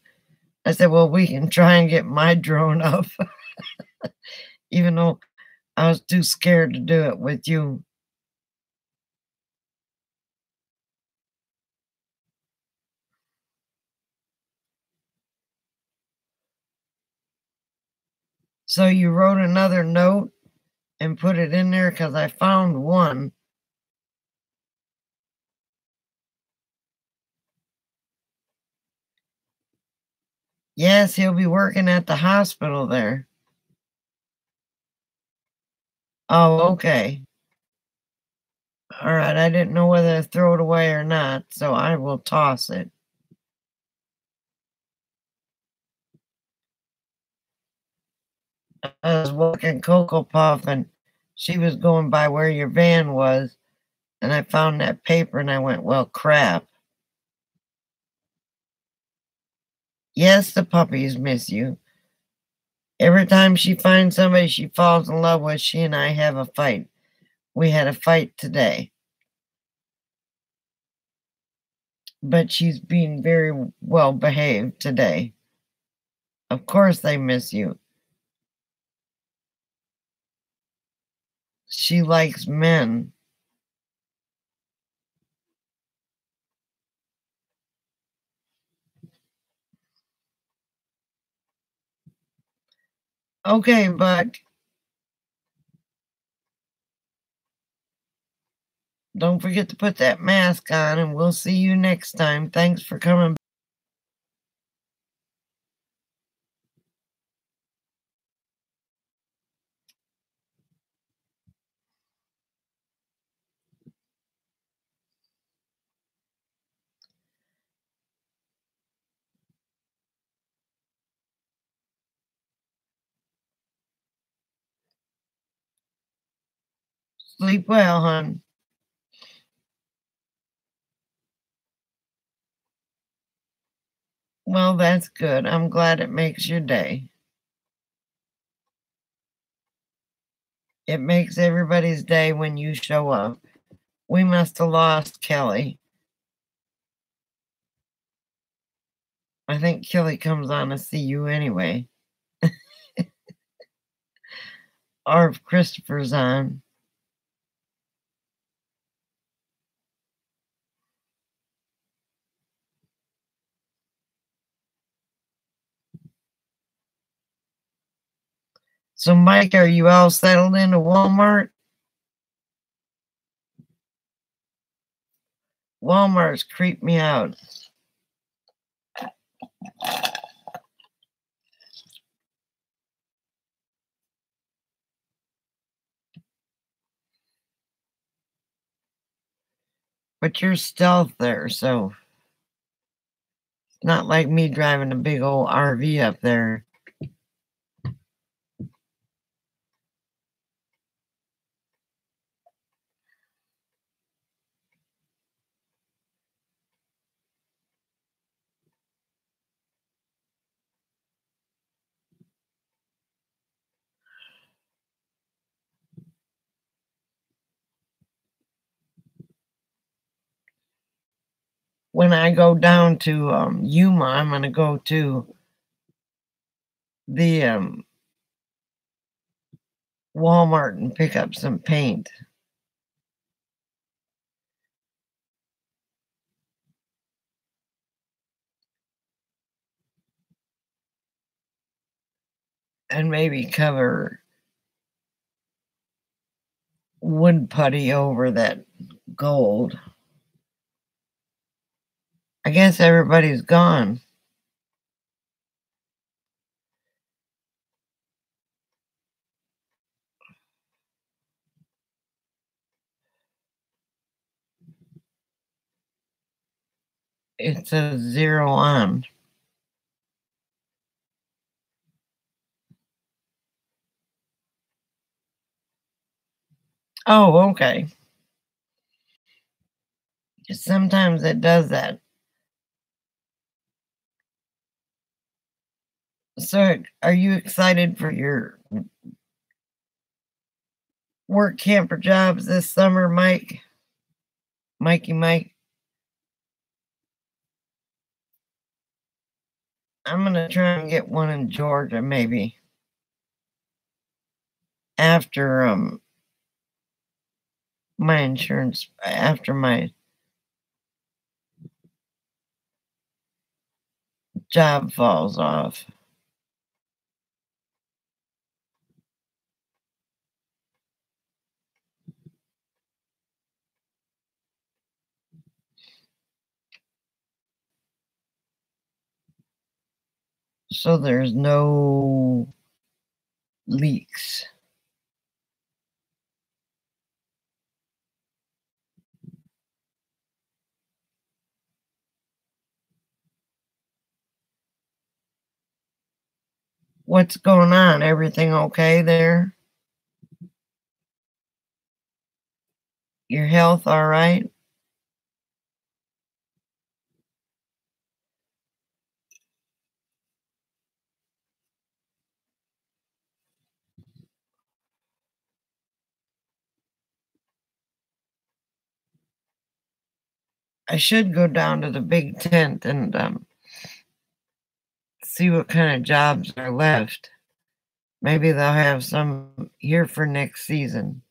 I said, well, we can try and get my drone up. Even though I was too scared to do it with you. So you wrote another note and put it in there? Because I found one. Yes, he'll be working at the hospital there. Oh, okay. All right, I didn't know whether to throw it away or not, so I will toss it. I was walking Cocoa Puff, and she was going by where your van was, and I found that paper, and I went, well, crap. Yes, the puppies miss you. Every time she finds somebody she falls in love with, she and I have a fight. We had a fight today. But she's being very well behaved today. Of course they miss you. She likes men. Okay, Buck. Don't forget to put that mask on, and we'll see you next time. Thanks for coming. Sleep well, hon. Well, that's good. I'm glad it makes your day. It makes everybody's day when you show up. We must have lost Kelly. I think Kelly comes on to see you anyway. Or if Christopher's on. So, Mike, are you all settled into Walmart? Walmart's creeped me out. But you're stealth there, so it's not like me driving a big old RV up there. When I go down to Yuma, I'm going to go to the Walmart and pick up some paint. And maybe cover wood putty over that gold. I guess everybody's gone. It says 0 on. Oh, okay. Sometimes it does that. So, are you excited for your work camper jobs this summer, Mike? Mikey Mike? I'm going to try and get one in Georgia, maybe. After my insurance, after my job falls off. so there's no leaks. What's going on? Everything okay there? Your health all right? I should go down to the big tent and see what kind of jobs are left. Maybe they'll have some here for next season.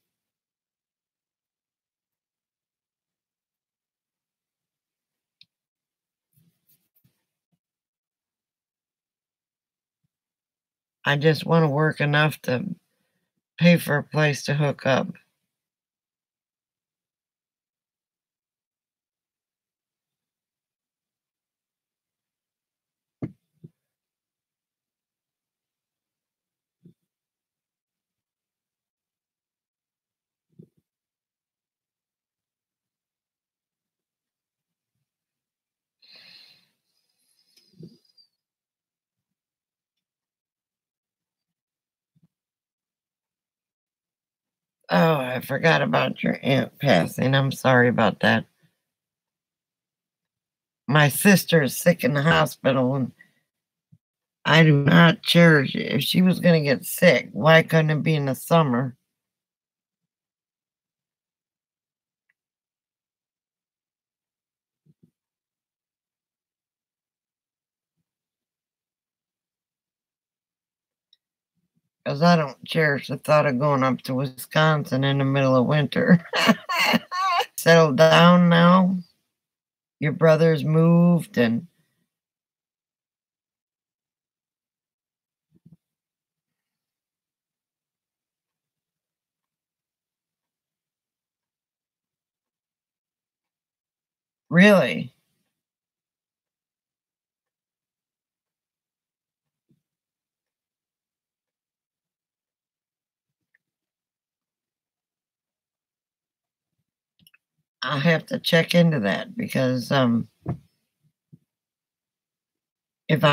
I just want to work enough to pay for a place to hook up. Oh, I forgot about your aunt passing. I'm sorry about that. My sister is sick in the hospital, and I do not cherish it. If she was going to get sick, why couldn't it be in the summer? Because I don't cherish the thought of going up to Wisconsin in the middle of winter. Settled down now? Your brother's moved and really? I'll have to check into that because if I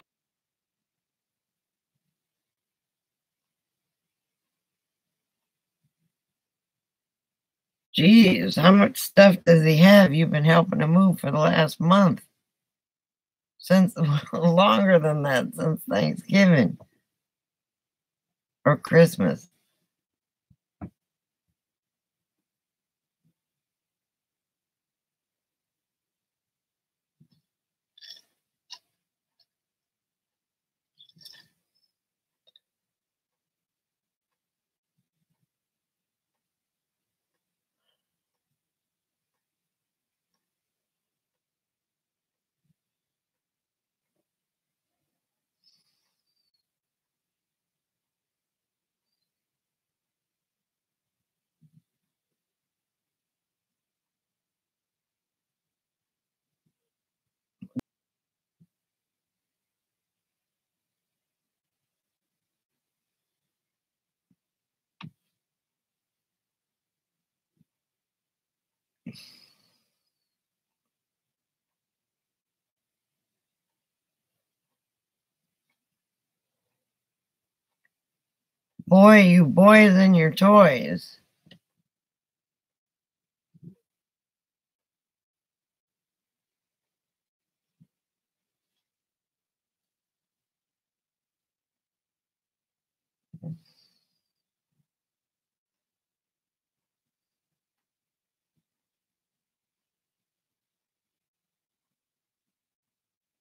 geez, how much stuff does he have you've been helping him move for the last month? Since longer than that, since Thanksgiving or Christmas. Boy, you boys and your toys.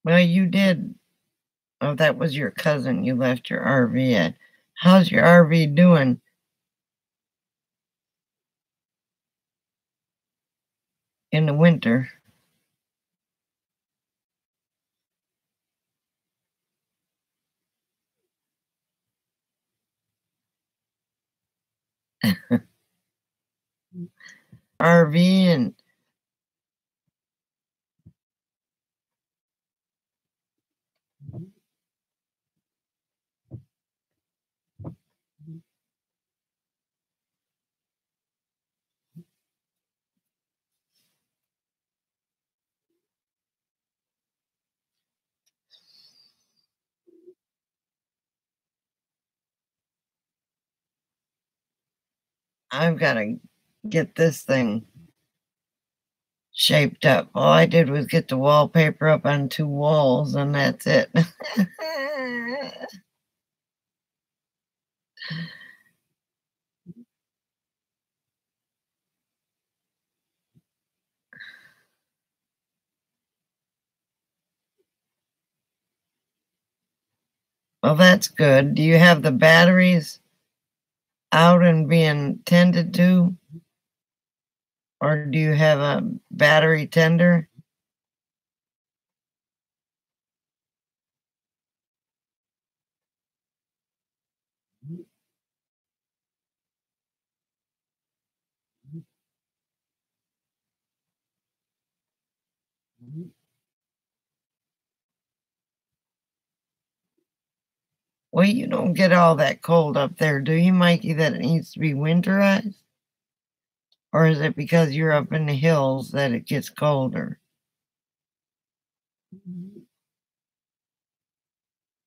Well, you did. Oh, that was your cousin you left your RV at. How's your RV doing? In the winter? RV and I've got to get this thing shaped up. All I did was get the wallpaper up on 2 walls, and that's it. Well, that's good. Do you have the batteries out and being tended to? Or do you have a battery tender? Well, you don't get all that cold up there, do you, Mikey, that it needs to be winterized? Or is it because you're up in the hills that it gets colder?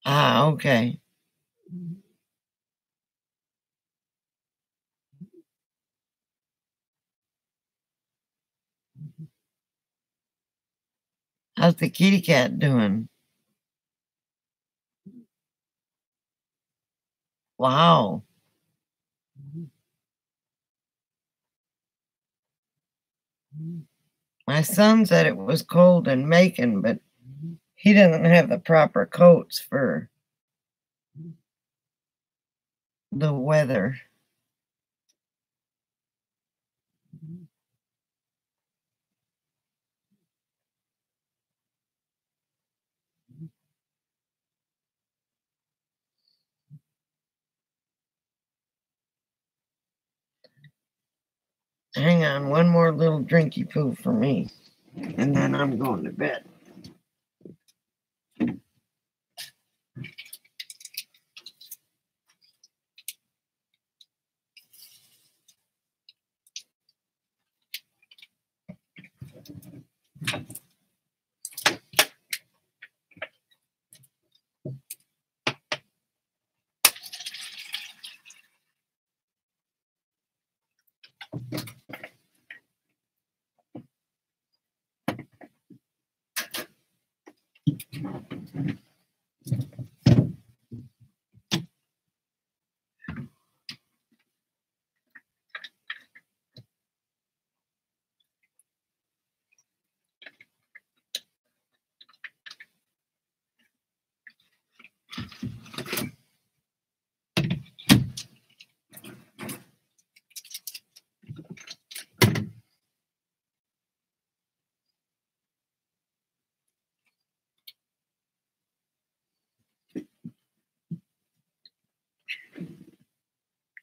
Ah, okay. How's the kitty cat doing? Wow. My son said it was cold in Macon, but he doesn't have the proper coats for the weather. Hang on, one more little drinky poo for me, and then I'm going to bed.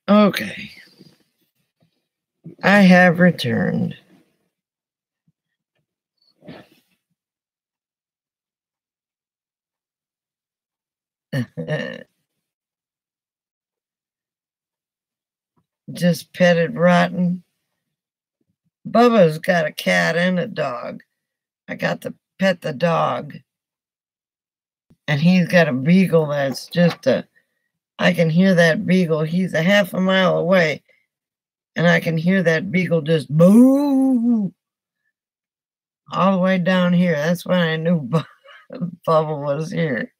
Okay. I have returned. Just petted rotten. Bubba's got a cat and a dog. I got to pet the dog. And he's got a beagle that's just I can hear that beagle. He's a half a mile away. And I can hear that beagle just boo all the way down here. That's when I knew Bubba was here.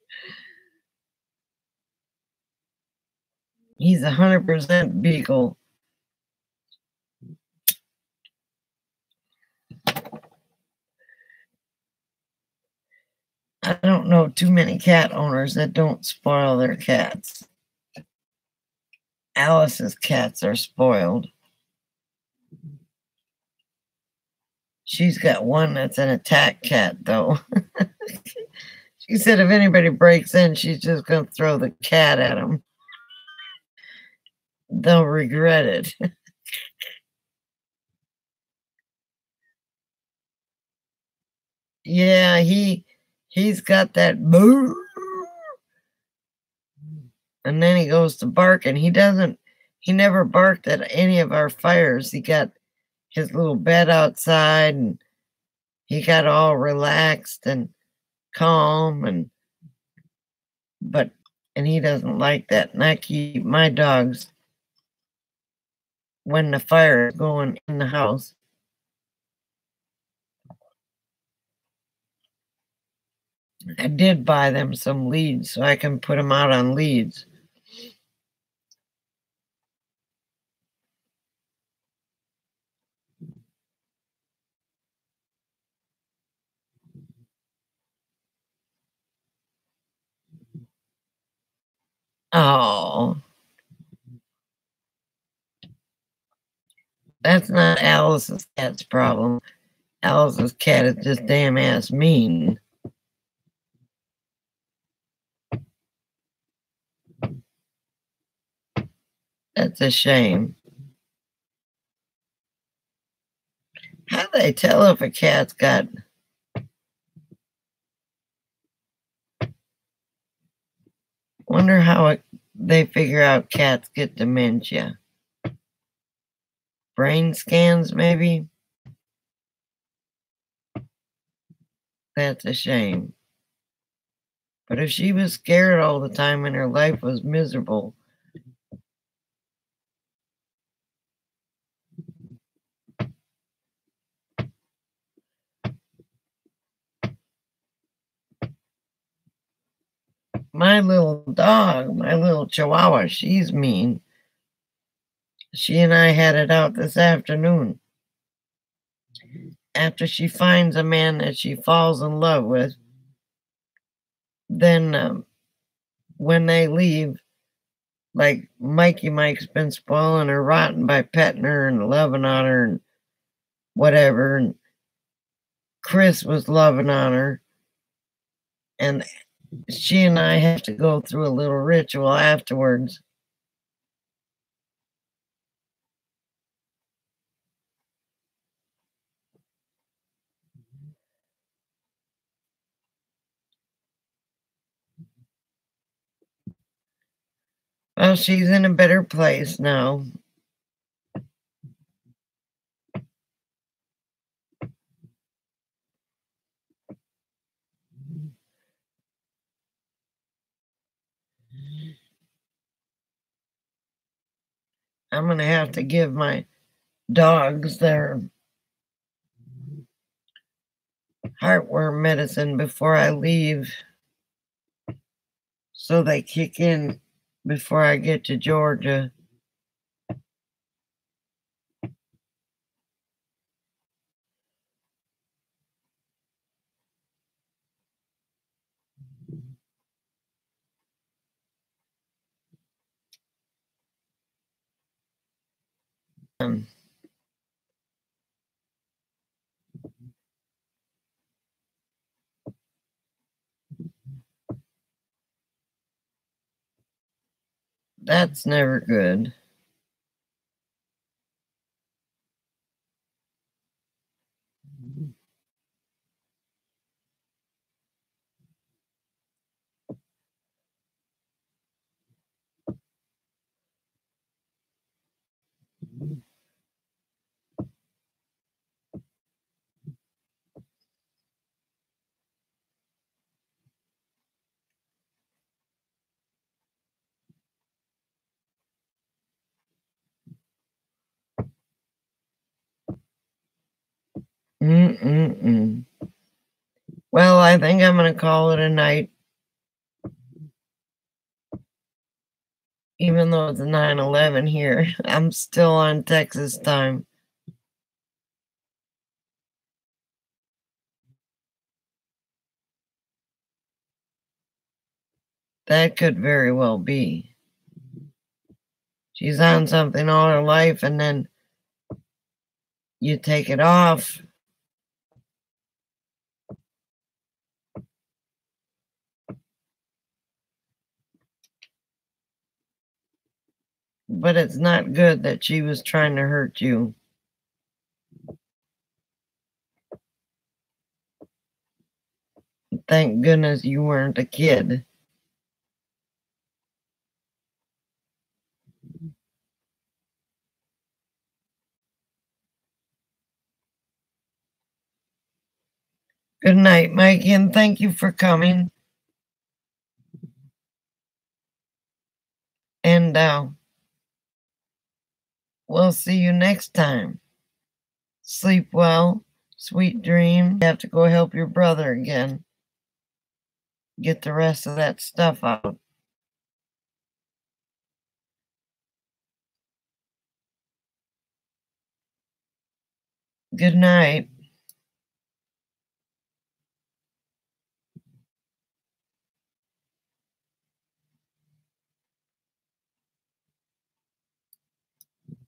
He's 100% beagle. I don't know too many cat owners that don't spoil their cats. Alice's cats are spoiled. She's got one that's an attack cat, though. She said if anybody breaks in, she's just going to throw the cat at them. They'll regret it. Yeah, he's got that boo. And then he goes to bark, and he never barked at any of our fires. He got his little bed outside, and he got all relaxed and calm, and he doesn't like that. And I keep my dogs, when the fire is going in the house. I did buy them some leads so I can put them out on leads. Oh, that's not Alice's cat's problem. Alice's cat is just damn ass mean. That's a shame. How do they tell if a cat's got... Wonder how they figure out cats get dementia. Brain scans, maybe? That's a shame. But if she was scared all the time and her life was miserable, my little dog, my little Chihuahua, she's mean. She and I had it out this afternoon. After she finds a man that she falls in love with, then when they leave, like Mikey Mike's been spoiling her rotten by petting her and loving on her and whatever, and Chris was loving on her, and she and I have to go through a little ritual afterwards. Well, she's in a better place now. I'm going to have to give my dogs their heartworm medicine before I leave, so they kick in before I get to Georgia. That's never good. Well, I think I'm going to call it a night. Even though it's 9/11 here, I'm still on Texas time. That could very well be. She's on something all her life, and then you take it off. But it's not good that she was trying to hurt you. Thank goodness you weren't a kid. Good night, Mikey, and thank you for coming. And We'll see you next time. Sleep well. Sweet dreams. You have to go help your brother again. Get the rest of that stuff out. Good night.